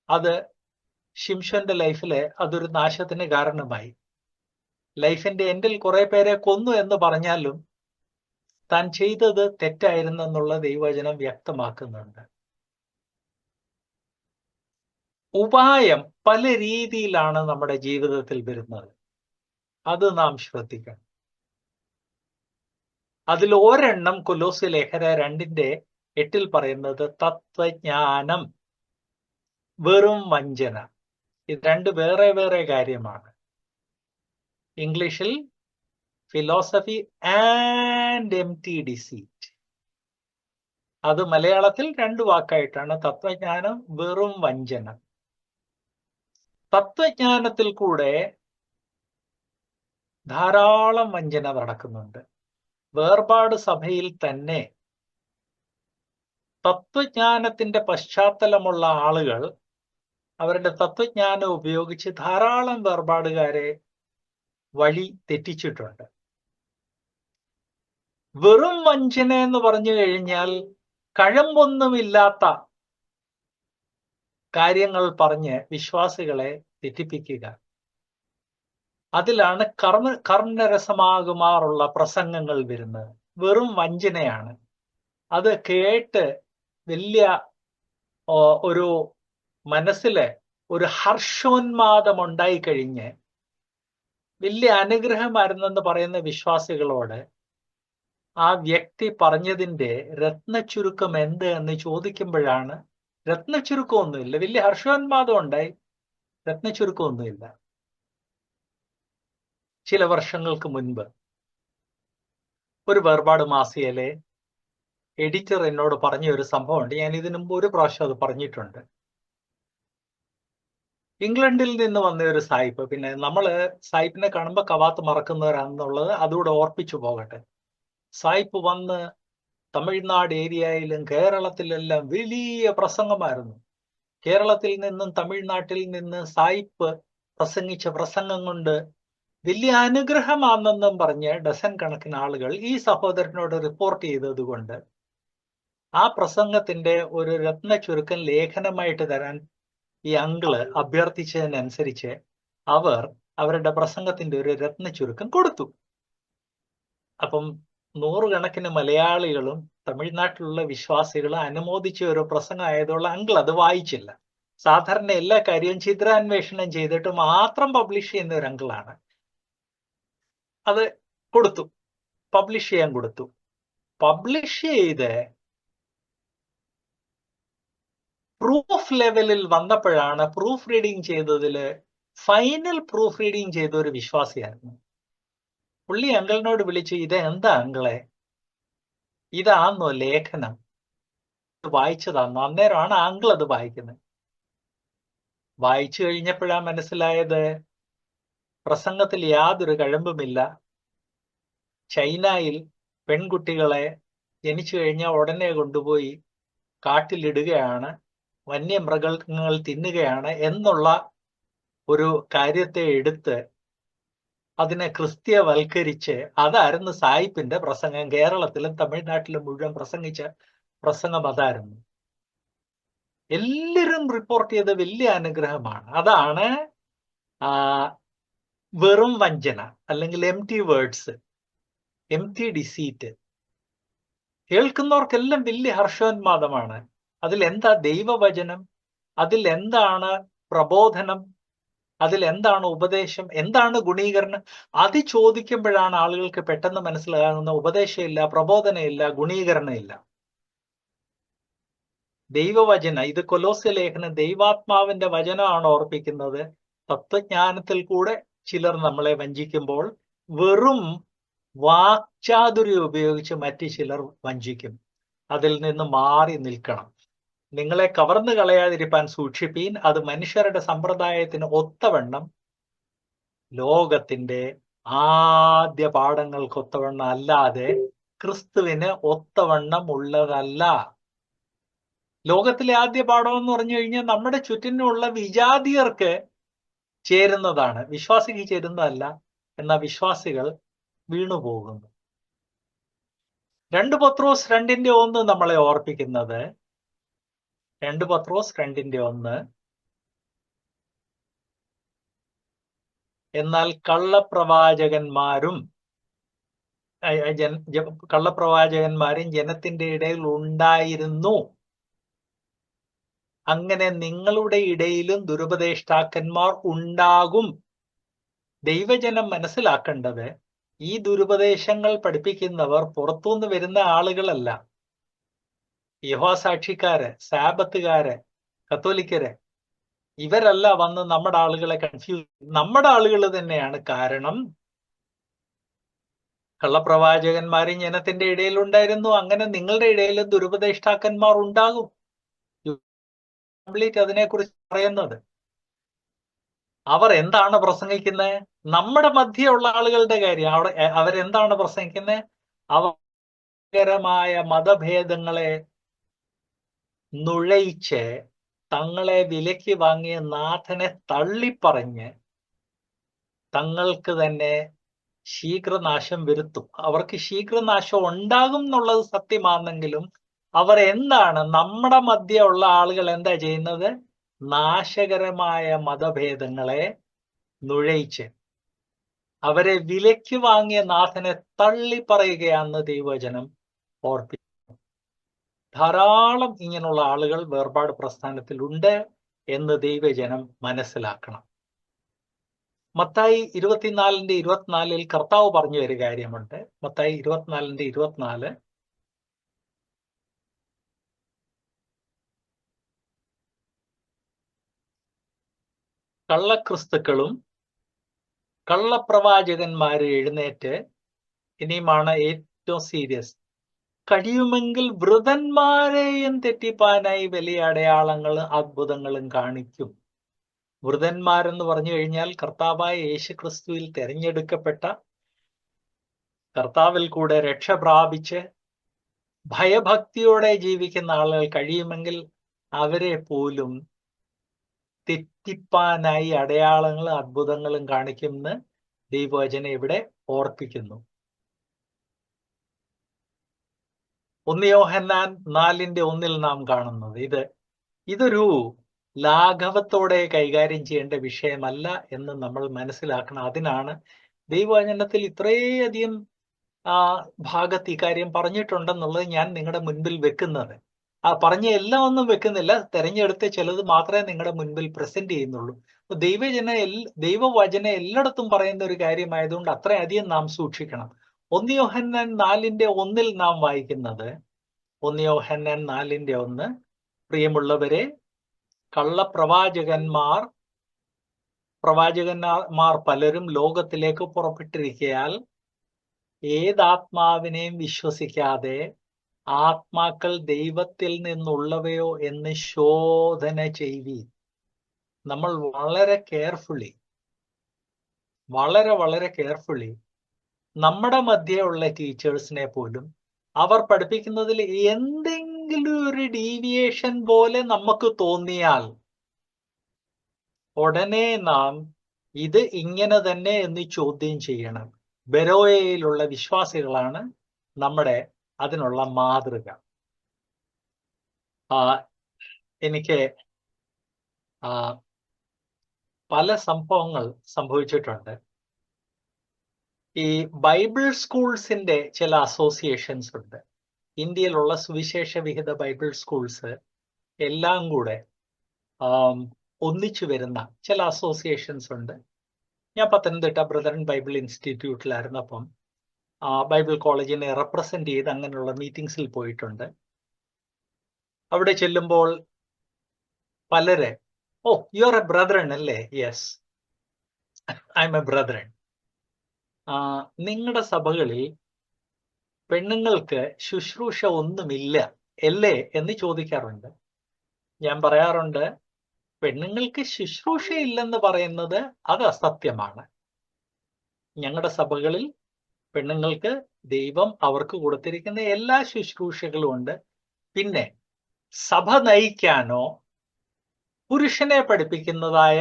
അത് ശിംശോന്റെ ലൈഫില് അതൊരു നാശത്തിന് കാരണമായി. ലൈഫിന്റെ എൻഡിൽ കുറെ പേരെ കൊന്നു എന്ന് പറഞ്ഞാലും താൻ ചെയ്തത് തെറ്റായിരുന്നെന്നുള്ള ദൈവവചനം വ്യക്തമാക്കുന്നുണ്ട്. ഉപായം പല രീതിയിലാണ് നമ്മുടെ ജീവിതത്തിൽ വരുന്നത്. അത് നാം ശ്രദ്ധിക്കണം. അതിൽ ഒരെണ്ണം കൊലോസ്യ ലേഖനം 2:8 പറയുന്നത് തത്വജ്ഞാനം, വെറും വഞ്ചന. ഇത് രണ്ട് വേറെ വേറെ കാര്യമാണ്. ഇംഗ്ലീഷിൽ ഫിലോസഫി ആൻഡ് എംപ്റ്റി ഡിസീറ്റ്. അത് മലയാളത്തിൽ 2 വാക്കായിട്ടാണ്, തത്വജ്ഞാനം, വെറും വഞ്ചന. തത്വജ്ഞാനത്തിൽ കൂടെ ധാരാളം വഞ്ചന നടക്കുന്നുണ്ട്. വേർപാട് സഭയിൽ തന്നെ തത്വജ്ഞാനത്തിന്റെ പശ്ചാത്തലമുള്ള ആളുകൾ അവരുടെ തത്വജ്ഞാനം ഉപയോഗിച്ച് ധാരാളം വേർപാടുകാരെ വഴി തെറ്റിച്ചിട്ടുണ്ട്. വെറും വഞ്ചന എന്ന് പറഞ്ഞു കഴിഞ്ഞാൽ കഴമ്പൊന്നുമില്ലാത്ത കാര്യങ്ങൾ പറഞ്ഞ് വിശ്വാസികളെ തെറ്റിപ്പിക്കുക. അതിലാണ് കർമ്മരസമാകുമാറുള്ള പ്രസംഗങ്ങൾ വരുന്നത്. വെറും വഞ്ചനയാണ്. അത് കേട്ട് വലിയ ഒരു മനസ്സില് ഒരു ഹർഷോന്മാദം ഉണ്ടായിക്കഴിഞ്ഞ് വലിയ അനുഗ്രഹമായിരുന്നെന്ന് പറയുന്ന വിശ്വാസികളോട് ആ വ്യക്തി പറഞ്ഞതിന്റെ രത്നച്ചുരുക്കം എന്ത് എന്ന് ചോദിക്കുമ്പോഴാണ്, രത്നച്ചുരുക്കമൊന്നുമില്ല, വലിയ ഹർഷോന്മാദം ഉണ്ടായി, രത്നച്ചുരുക്കമൊന്നുമില്ല. ചില വർഷങ്ങൾക്ക് മുൻപ് ഒരു വേർപാട് മാസികയിലെ എഡിറ്റർ എന്നോട് പറഞ്ഞ ഒരു സംഭവമുണ്ട്. ഞാൻ ഇതിനു മുമ്പ് ഒരു പ്രാവശ്യം അത് പറഞ്ഞിട്ടുണ്ട്. ഇംഗ്ലണ്ടിൽ നിന്ന് വന്ന ഒരു സായിപ്പ്, പിന്നെ നമ്മള് സായിപ്പിനെ കാണുമ്പോൾ കവാത്ത് മറക്കുന്നവരാണെന്നുള്ളത് അതുകൂടെ ഓർപ്പിച്ചു പോകട്ടെ. സായിപ്പ് വന്ന് തമിഴ്നാട് ഏരിയയിലും കേരളത്തിലെല്ലാം വലിയ പ്രസംഗമായിരുന്നു. കേരളത്തിൽ നിന്നും തമിഴ്നാട്ടിൽ നിന്ന് സായിപ്പ് പ്രസംഗിച്ച പ്രസംഗം കൊണ്ട് വലിയ അനുഗ്രഹമാണെന്നും പറഞ്ഞ് ഡസൻ കണക്കിന് ആളുകൾ ഈ സഹോദരനോട് റിപ്പോർട്ട് ചെയ്തത് കൊണ്ട് ആ പ്രസംഗത്തിന്റെ ഒരു രത്ന ചുരുക്കം ലേഖനമായിട്ട് തരാൻ ഈ അങ്കിള് അഭ്യർത്ഥിച്ചതിനനുസരിച്ച് അവർ അവരുടെ പ്രസംഗത്തിന്റെ ഒരു രത്ന ചുരുക്കം കൊടുത്തു. അപ്പം 100 കണക്കിന് മലയാളികളും തമിഴ്നാട്ടിലുള്ള വിശ്വാസികളും അനുമോദിച്ച ഒരു പ്രസംഗം ആയതുകൊണ്ട് അങ്കിൾ അത് വായിച്ചില്ല. സാധാരണ എല്ലാ കാര്യവും ചിത്രാന്വേഷണം ചെയ്തിട്ട് മാത്രം പബ്ലിഷ് ചെയ്യുന്ന ഒരു അങ്കിളാണ്. അത് കൊടുത്തു, പബ്ലിഷ് ചെയ്യാൻ കൊടുത്തു. പബ്ലിഷ് ചെയ്ത് പ്രൂഫ് ലെവലിൽ വന്നപ്പോഴാണ് പ്രൂഫ് റീഡിങ് ചെയ്തതില് ഫൈനൽ പ്രൂഫ് റീഡിങ് ചെയ്ത ഒരു വിശ്വാസിയായിരുന്നു. പുള്ളി അങ്കിളിനോട് വിളിച്ചു, ഇത് എന്താ അങ്കിളെ, ഇതാന്നോ ലേഖനം, വായിച്ചതാന്നോ? അന്നേരമാണ് അങ്കിൾ അത് വായിക്കുന്നത്. വായിച്ചു കഴിഞ്ഞപ്പോഴാണ് മനസ്സിലായത് പ്രസംഗത്തിൽ യാതൊരു കഴമ്പുമില്ല. ചൈനയിൽ പെൺകുട്ടികളെ ജനിച്ചു കഴിഞ്ഞാൽ ഉടനെ കൊണ്ടുപോയി കാട്ടിലിടുകയാണ്, വന്യമൃഗങ്ങൾ തിന്നുകയാണ് എന്നുള്ള ഒരു കാര്യത്തെ എടുത്ത് അതിനെ ക്രിസ്ത്യവൽക്കരിച്ച് അതായിരുന്നു സായിപ്പിന്റെ പ്രസംഗം. കേരളത്തിലും തമിഴ്നാട്ടിലും മുഴുവൻ പ്രസംഗിച്ച പ്രസംഗം അതായിരുന്നു. എല്ലാവരും റിപ്പോർട്ട് ചെയ്ത വലിയ അനുഗ്രഹമാണ്. അതാണ് വെറും വഞ്ചന, അല്ലെങ്കിൽ empty words, empty deceit. കേൾക്കുന്നവർക്കെല്ലാം വലിയ ഹർഷോന്മാദമാണ്. അതിലെന്താ ദൈവവചനം, അതിലെന്താണ് പ്രബോധനം, അതിലെന്താണ് ഉപദേശം, എന്താണ് ഗുണീകരണം? അത് ചോദിക്കുമ്പോഴാണ് ആളുകൾക്ക് പെട്ടെന്ന് മനസ്സിലാകുന്ന ഉപദേശമില്ല, പ്രബോധനമില്ല, ഗുണീകരണമില്ല. ദൈവവചന, ഇത് കൊലോസ്യ ലേഖനം ദൈവാത്മാവിന്റെ വചനമാണ് ഓർപ്പിക്കുന്നത്. തത്വജ്ഞാനത്തിൽ കൂടെ ചിലർ നമ്മളെ വഞ്ചിക്കുമ്പോൾ വെറും വാക്ചാതുര്യം ഉപയോഗിച്ച് മറ്റു ചിലർ വഞ്ചിക്കും. അതിൽ നിന്ന് മാറി നിൽക്കണം. നിങ്ങളെ കവർന്നു കളയാതിരിക്കാൻ സൂക്ഷിപ്പീൻ. അത് മനുഷ്യരുടെ സമ്പ്രദായത്തിന് ഒത്തവണ്ണം, ലോകത്തിന്റെ ആദ്യ പാഠങ്ങൾക്കൊത്തവണ്ണം അല്ലാതെ ക്രിസ്തുവിന് ഒത്തവണ്ണം ഉള്ളതല്ല. ലോകത്തിലെ ആദ്യ പാഠം എന്ന് പറഞ്ഞു കഴിഞ്ഞാൽ നമ്മുടെ ചുറ്റിനുള്ള വിജാതിയർക്ക് ചേരുന്നതാണ്, വിശ്വാസിക്ക് ചേരുന്നതല്ല. എന്നാൽ വിശ്വാസികൾ വീണുപോകുന്നു. 2 പത്രോസ് 2:1 നമ്മളെ ഓർപ്പിക്കുന്നത്, 2 പത്രോസ് 2:1, എന്നാൽ കള്ളപ്രവാചകന്മാരും ജനത്തിന്റെ ഇടയിൽ ഉണ്ടായിരുന്നു. അങ്ങനെ നിങ്ങളുടെ ഇടയിലും ദുരുപദേഷ്ടാക്കന്മാർ ഉണ്ടാകും. ദൈവജനം മനസ്സിലാക്കേണ്ടത്, ഈ ദുരുപദേശങ്ങൾ പഠിപ്പിക്കുന്നവർ പുറത്തുനിന്ന് വരുന്ന ആളുകളല്ല. യഹോവസാക്ഷിക്കാര്, സാബത്തുകാര്, കത്തോലിക്കര്, ഇവരല്ല വന്ന് നമ്മുടെ ആളുകളെ കൺഫ്യൂസ്. നമ്മുടെ ആളുകൾ തന്നെയാണ്. കാരണം കള്ളപ്രവാചകന്മാരും ജനത്തിന്റെ ഇടയിൽ ഉണ്ടായിരുന്നു. അങ്ങനെ നിങ്ങളുടെ ഇടയിലും ദുരുപദേഷ്ടാക്കന്മാർ ഉണ്ടാകും. കംപ്ലീറ്റ് അതിനെക്കുറിച്ച് പറയുന്നത്. അവർ എന്താണ് പ്രസംഗിക്കുന്നത്? നമ്മുടെ മധ്യയുള്ള ആളുകളുടെ കാര്യം. അവരെന്താണ് പ്രസംഗിക്കുന്നത്? അവകരമായ മതഭേദങ്ങളെ നുഴയിച്ച് തങ്ങളെ വിലയ്ക്ക് വാങ്ങിയ നാഥനെ തള്ളിപ്പറഞ്ഞ് തങ്ങൾക്ക് തന്നെ ശീഘ്രനാശം വരുത്തും. അവർക്ക് ശീഘ്രനാശം ഉണ്ടാകും എന്നുള്ളത് സത്യമാണെങ്കിലും അവർ എന്താണ്, നമ്മുടെ മധ്യയുള്ള ആളുകൾ എന്താ ചെയ്യുന്നത്? നാശകരമായ മതഭേദങ്ങളെ നുഴയിച്ച് അവരെ വിലയ്ക്ക് വാങ്ങിയ നാഥനെ തള്ളി പറയുകയാണെന്ന് ദൈവവചനം ഓർപ്പിക്കുന്നു. ധാരാളം ഇങ്ങനെയുള്ള ആളുകൾ വേർപാട് പ്രസ്ഥാനത്തിലുണ്ട് എന്ന് ദൈവജനം മനസ്സിലാക്കണം. മത്തായി 24:24 കർത്താവ് പറഞ്ഞു ഒരു കാര്യമുണ്ട്. മത്തായി 24:24, കള്ളക്രിസ്തുക്കളും കള്ളപ്രവാചകന്മാര് എഴുന്നേറ്റ്, ഇനിയുമാണ് ഏറ്റവും സീരിയസ്, കഴിയുമെങ്കിൽ വൃതന്മാരെയും തെറ്റിപ്പാനായി വലിയ അടയാളങ്ങളും അത്ഭുതങ്ങളും കാണിക്കും. വൃതന്മാരെന്ന് പറഞ്ഞു കഴിഞ്ഞാൽ കർത്താവായ യേശുക്രിസ്തുവിൽ തെരഞ്ഞെടുക്കപ്പെട്ട, കർത്താവിൽ കൂടെ രക്ഷ പ്രാപിച്ച് ഭയഭക്തിയോടെ ജീവിക്കുന്ന ആളുകൾ കഴിയുമെങ്കിൽ അവരെ പോലും തെറ്റിപ്പാനായി അടയാളങ്ങളും അത്ഭുതങ്ങളും കാണിക്കുമെന്ന് ദൈവവചനം ഇവിടെ ഓർപ്പിക്കുന്നു. 1 യോഹന്നാൻ 4:1 നാം കാണുന്നത് ഇതൊരു ലാഘവത്തോടെ കൈകാര്യം ചെയ്യേണ്ട വിഷയമല്ല എന്ന് നമ്മൾ മനസ്സിലാക്കണം. അതിനാണ് ദൈവവചനത്തിൽ ഇത്രയധികം ഭാഗത്ത് ഇക്കാര്യം പറഞ്ഞിട്ടുണ്ടെന്നുള്ളത് ഞാൻ നിങ്ങളുടെ മുൻപിൽ വെക്കുന്നത്. പറഞ്ഞ എല്ലാം ഒന്നും വെക്കുന്നില്ല, തെരഞ്ഞെടുത്ത് ചിലത് മാത്രമേ നിങ്ങളുടെ മുൻപിൽ പ്രസന്റ് ചെയ്യുന്നുള്ളൂ. ദൈവവചനം എല്ലായിടത്തും പറയുന്ന ഒരു കാര്യമായതുകൊണ്ട് അത്രയധികം നാം സൂക്ഷിക്കണം. 1 യോഹന്നാൻ 4:1 നാം വായിക്കുന്നത്, 1 യോഹന്നാൻ 4:1, പ്രിയമുള്ളവരെ, കള്ളപ്രവാചകന്മാർ പലരും ലോകത്തിലേക്ക് പുറപ്പെട്ടിരിക്കയാൽ ഏതാത്മാവിനെയും വിശ്വസിക്കാതെ ആത്മാക്കൾ ദൈവത്തിൽ നിന്നുള്ളവയോ എന്ന് ശോധന ചെയ്യുവീൻ. നമ്മൾ വളരെ കെയർഫുള്ളി നമ്മുടെ മധ്യയുള്ള ടീച്ചേഴ്സിനെ പോലും അവർ പഠിപ്പിക്കുന്നതിൽ എന്തെങ്കിലും ഒരു ഡീവിയേഷൻ പോലെ നമുക്ക് തോന്നിയാൽ ഉടനെ നാം ഇത് ഇങ്ങനെ തന്നെ എന്ന് ചോദ്യം ചെയ്യണം. ബെരോയയിലുള്ള വിശ്വാസികളാണ് നമ്മുടെ അതിനുള്ള മാതൃക. എനിക്ക് പല സംഭവങ്ങൾ സംഭവിച്ചിട്ടുണ്ട്. ഈ ബൈബിൾ സ്കൂൾസിന്റെ ചില അസോസിയേഷൻസ് ഉണ്ട്. ഇന്ത്യയിലുള്ള സുവിശേഷ വിഹിത ബൈബിൾ സ്കൂൾസ് എല്ലാം കൂടെ ഒന്നിച്ചു വരുന്ന ചില അസോസിയേഷൻസ് ഉണ്ട്. ഞാൻ പത്തനംതിട്ട ബ്രദറൻ ബൈബിൾ ഇൻസ്റ്റിറ്റ്യൂട്ടിലായിരുന്നപ്പം ബൈബിൾ കോളേജിനെ റെപ്രസെന്റ് ചെയ്ത് അങ്ങനെയുള്ള മീറ്റിംഗ്സിൽ പോയിട്ടുണ്ട്. അവിടെ ചെല്ലുമ്പോൾ പലരെ, ഓ യു ആർ എ ബ്രദറൻ അല്ലേ? Yes, I M A brethren. നിങ്ങളുടെ സഭകളിൽ പെണ്ണുങ്ങൾക്ക് ശുശ്രൂഷ ഒന്നുമില്ല അല്ലേ എന്ന് ചോദിക്കാറുണ്ട്. ഞാൻ പറയാറുണ്ട്, പെണ്ണുങ്ങൾക്ക് ശുശ്രൂഷയില്ലെന്ന് പറയുന്നത് അത് അസത്യമാണ്. ഞങ്ങളുടെ സഭകളിൽ പെണ്ണുങ്ങൾക്ക് ദൈവം അവർക്ക് കൊടുത്തിരിക്കുന്ന എല്ലാ ശുശ്രൂഷകളും ഉണ്ട്. പിന്നെ സഭ നയിക്കാനോ പുരുഷനെ പഠിപ്പിക്കുന്നതായ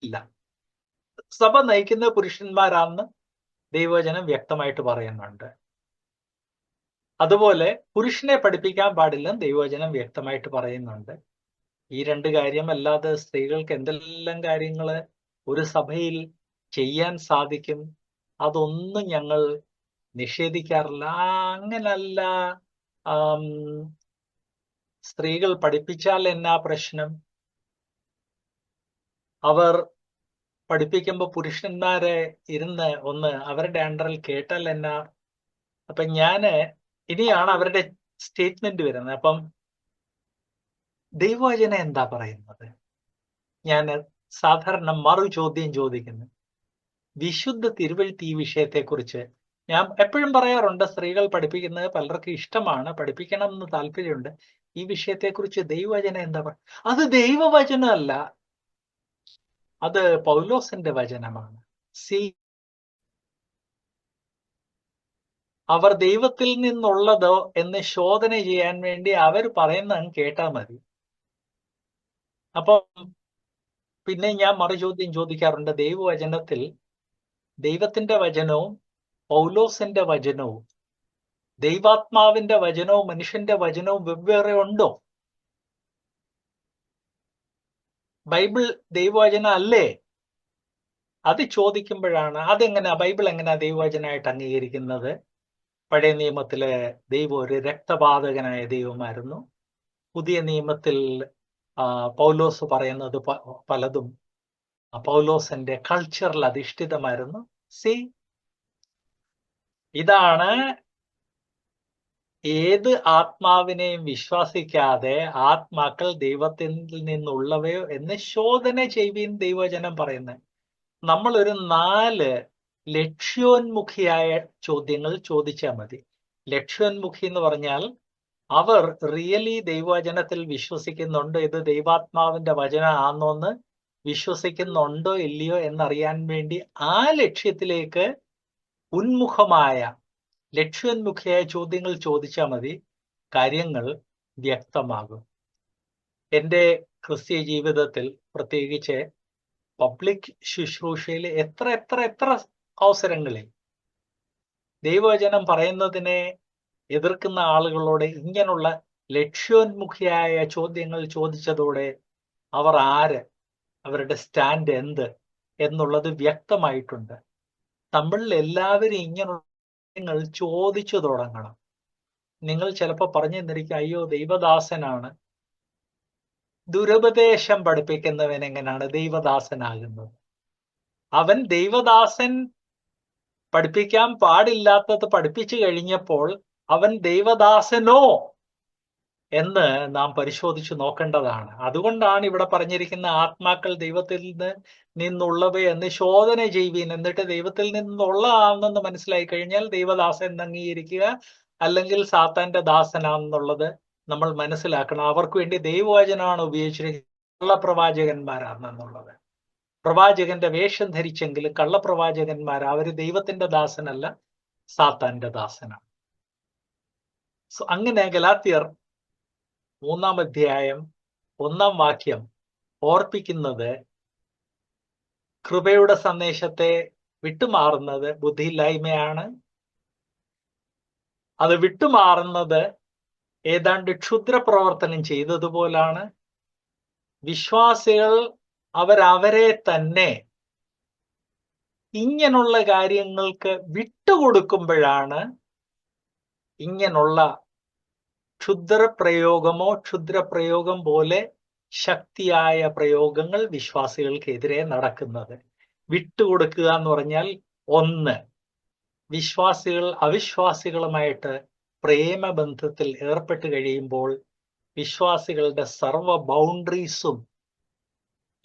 ഇല്ല. സഭ നയിക്കുന്ന പുരുഷന്മാരാണെന്ന് ദൈവവചനം വ്യക്തമായിട്ട് പറയുന്നുണ്ട്. അതുപോലെ പുരുഷനെ പഠിപ്പിക്കാൻ പാടില്ലെന്ന് ദൈവവചനം വ്യക്തമായിട്ട് പറയുന്നുണ്ട്. ഈ രണ്ട് കാര്യം അല്ലാതെ സ്ത്രീകൾക്ക് എന്തെല്ലാം കാര്യങ്ങൾ ഒരു സഭയിൽ ചെയ്യാൻ സാധിക്കും, അതൊന്നും ഞങ്ങൾ നിഷേധിക്കാറില്ല. അങ്ങനല്ല, സ്ത്രീകൾ പഠിപ്പിച്ചാൽ എന്നാ പ്രശ്നം? അവർ പഠിപ്പിക്കുമ്പോൾ പുരുഷന്മാരെ ഇരുന്ന് ഒന്ന് അവരുടെ അണ്ടറിൽ കേട്ടാൽ എന്നാ? അപ്പൊ ഇനിയാണ് അവരുടെ സ്റ്റേറ്റ്മെന്റ് വരുന്നത്. അപ്പം ദൈവവചനം എന്താ പറയുന്നത്? ഞാൻ സാധാരണ മറു ചോദ്യം ചോദിക്കുന്നു. വിശുദ്ധ തിരുവെഴുത്ത് ഈ വിഷയത്തെക്കുറിച്ച് ഞാൻ എപ്പോഴും പറയാറുണ്ട്, സ്ത്രീകൾ പഠിപ്പിക്കുന്നത് പലർക്കും ഇഷ്ടമാണ്, പഠിപ്പിക്കണം എന്ന് താല്പര്യമുണ്ട്. ഈ വിഷയത്തെക്കുറിച്ച് ദൈവവചനം എന്താ പറയുക? അത് ദൈവവചനമല്ല, അത് പൗലോസിന്റെ വചനമാണ്. അവർ ദൈവത്തിൽ നിന്നുള്ളതോ എന്ന് ശോധന ചെയ്യാൻ വേണ്ടി അവർ പറയുന്നത് കേട്ടാൽ മതി. അപ്പം പിന്നെ ഞാൻ മറുചോദ്യം ചോദിക്കാറുണ്ട്, ദൈവവചനത്തിൽ ദൈവത്തിന്റെ വചനവും പൗലോസിന്റെ വചനവും ദൈവാത്മാവിന്റെ വചനവും മനുഷ്യന്റെ വചനവും വെവ്വേറെ ഉണ്ടോ? ബൈബിൾ ദൈവവചനം അല്ലേ? അത് ചോദിക്കുമ്പോഴാണ് അതെങ്ങനെയാ ബൈബിൾ എങ്ങനെയാ ദൈവവചനമായിട്ട് അംഗീകരിക്കുന്നത്? പഴയ നിയമത്തിലെ ദൈവം ഒരു രക്തപാതകനായ ദൈവമായിരുന്നു. പുതിയ നിയമത്തിൽ പൗലോസ് പറയുന്നത് പലതും പൗലോസിന്റെ കൾച്ചറിൽ അധിഷ്ഠിതമായിരുന്നു. ഇതാണ് ഏത് ആത്മാവിനെയും വിശ്വസിക്കാതെ ആത്മാക്കൾ ദൈവത്തിൽ നിന്നുള്ളവയോ എന്ന് ശോധന ചെയ്യുവീൻ ദൈവവചനം പറയുന്നത്. നമ്മൾ ഒരു 4 ലക്ഷ്യോന്മുഖിയായ ചോദ്യങ്ങൾ ചോദിച്ചാൽ മതി. ലക്ഷ്യോന്മുഖി എന്ന് പറഞ്ഞാൽ അവർ റിയലി ദൈവവചനത്തിൽ വിശ്വസിക്കുന്നുണ്ടോ, ഇത് ദൈവാത്മാവിന്റെ വചനമാണെന്ന് വിശ്വസിക്കുന്നുണ്ടോ ഇല്ലയോ എന്നറിയാൻ വേണ്ടി ആ ലക്ഷ്യത്തിലേക്ക് ഉന്മുഖമായ ലക്ഷ്യോന്മുഖിയായ ചോദ്യങ്ങൾ ചോദിച്ചാൽ മതി, കാര്യങ്ങൾ വ്യക്തമാകും. എൻ്റെ ക്രിസ്തീയ ജീവിതത്തിൽ പ്രത്യേകിച്ച് പബ്ലിക് ശുശ്രൂഷയിൽ എത്ര അവസരങ്ങളിൽ ദൈവവചനം പറയുന്നതിനെ എതിർക്കുന്ന ആളുകളോട് ഇങ്ങനെയുള്ള ലക്ഷ്യോന്മുഖിയായ ചോദ്യങ്ങൾ ചോദിച്ചതോടെ അവർ ആര്, അവരുടെ സ്റ്റാൻഡ് എന്ത് എന്നുള്ളത് വ്യക്തമായിട്ടുണ്ട്. നമ്മളിൽ എല്ലാവരും ഇങ്ങനെയുള്ള നിങ്ങൾ ചോദിച്ചു തുടങ്ങണം. നിങ്ങൾ ചിലപ്പോൾ പറഞ്ഞു തന്നിരിക്കും, അയ്യോ ദൈവദാസനാണ്. ദുരുപദേശം പഠിപ്പിക്കുന്നവൻ എങ്ങനെയാണ് ദൈവദാസനാകുന്നത്? അവൻ ദൈവദാസൻ പഠിപ്പിക്കാൻ പാടില്ലാത്തത് പഠിപ്പിച്ചു കഴിഞ്ഞപ്പോൾ അവൻ ദൈവദാസനോ എന്ന് നാം പരിശോധിച്ചു നോക്കേണ്ടതാണ്. അതുകൊണ്ടാണ് ഇവിടെ പറഞ്ഞിരിക്കുന്ന ആത്മാക്കൾ ദൈവത്തിൽ നിന്നുള്ളവയെന്ന് ശോധന ചെയ്യുവീൻ, എന്നിട്ട് ദൈവത്തിൽ നിന്നുള്ളതാണെന്ന് മനസ്സിലായി കഴിഞ്ഞാൽ ദൈവദാസൻ അംഗീകരിക്കുക, അല്ലെങ്കിൽ സാത്താന്റെ ദാസനാണെന്നുള്ളത് നമ്മൾ മനസ്സിലാക്കണം. അവർക്ക് വേണ്ടി ദൈവവചനമാണ് ഉപയോഗിച്ചിരിക്കുന്നത്, കള്ളപ്രവാചകന്മാരാണെന്നുള്ളത്. പ്രവാചകന്റെ വേഷം ധരിച്ചെങ്കിലും കള്ളപ്രവാചകന്മാർ, അവര് ദൈവത്തിന്റെ ദാസനല്ല, സാത്താന്റെ ദാസനാണ്. അങ്ങനെ ഗലാത്യർ 3-ാം അധ്യായം 1-ാം വാക്യം ഓർപ്പിക്കുന്നത് കൃപയുടെ സന്ദേശത്തെ വിട്ടുമാറുന്നത് ബുദ്ധിയില്ലായ്മയാണ്. അത് വിട്ടുമാറുന്നത് ഏതാണ്ട് ക്ഷുദ്ര പ്രവർത്തനം ചെയ്തതുപോലാണ്. വിശ്വാസികൾ അവരവരെ തന്നെ ഇങ്ങനുള്ള കാര്യങ്ങൾക്ക് വിട്ടുകൊടുക്കുമ്പോഴാണ് ഇങ്ങനുള്ള ക്ഷുദ്രപ്രയോഗം പോലെ ശക്തിയായ പ്രയോഗങ്ങൾ വിശ്വാസികൾക്കെതിരെ നടക്കുന്നത്. വിട്ടുകൊടുക്കുക എന്ന് പറഞ്ഞാൽ, ഒന്ന്, വിശ്വാസികൾ അവിശ്വാസികളുമായിട്ട് പ്രേമബന്ധത്തിൽ ഏർപ്പെട്ട് കഴിയുമ്പോൾ വിശ്വാസികളുടെ സർവ ബൗണ്ടറീസും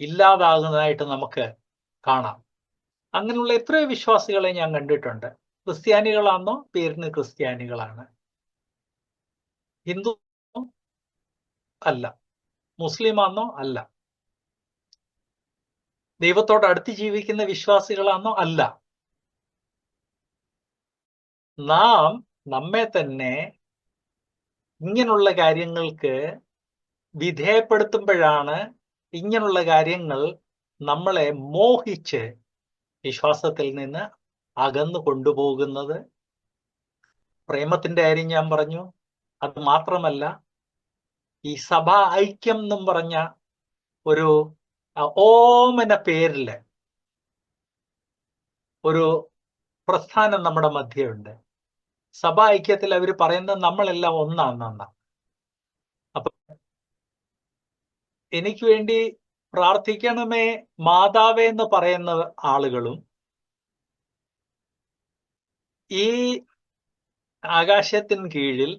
ഇല്ലാതാകുന്നതായിട്ട് നമുക്ക് കാണാം. അങ്ങനെയുള്ള എത്രയോ വിശ്വാസികളെ ഞാൻ കണ്ടിട്ടുണ്ട്. ക്രിസ്ത്യാനികളാണോ? പേരിന് ക്രിസ്ത്യാനികളാണ്. ഹിന്ദു അല്ല. മുസ്ലിമാണോ? അല്ല. ദൈവത്തോട് അടുത്ത് ജീവിക്കുന്ന വിശ്വാസികളാണോ? അല്ല. നാം നമ്മെ തന്നെ ഇങ്ങനെയുള്ള കാര്യങ്ങൾക്ക് വിധേയപ്പെടുത്തുമ്പോഴാണ് ഇങ്ങനെയുള്ള കാര്യങ്ങൾ നമ്മളെ മോഹിച്ച് വിശ്വാസത്തിൽ നിന്ന് അകന്നു കൊണ്ടുപോകുന്നത്. പ്രേമത്തിന്റെ കാര്യം ഞാൻ പറഞ്ഞു. അത് മാത്രമല്ല, ഈ സഭാ ഐക്യം എന്നും പറഞ്ഞ ഒരു ഓമന പേരില് ഒരു പ്രസ്ഥാനം നമ്മുടെ മധ്യയുണ്ട്. സഭാ ഐക്യത്തിൽ അവർ പറയുന്നത് നമ്മളെല്ലാം ഒന്നാണെന്നാണ്. അപ്പൊ എനിക്ക് വേണ്ടി പ്രാർത്ഥിക്കണമേ മാതാവേ എന്ന് പറയുന്ന ആളുകളും ഈ ആകാശത്തിന് കീഴിൽ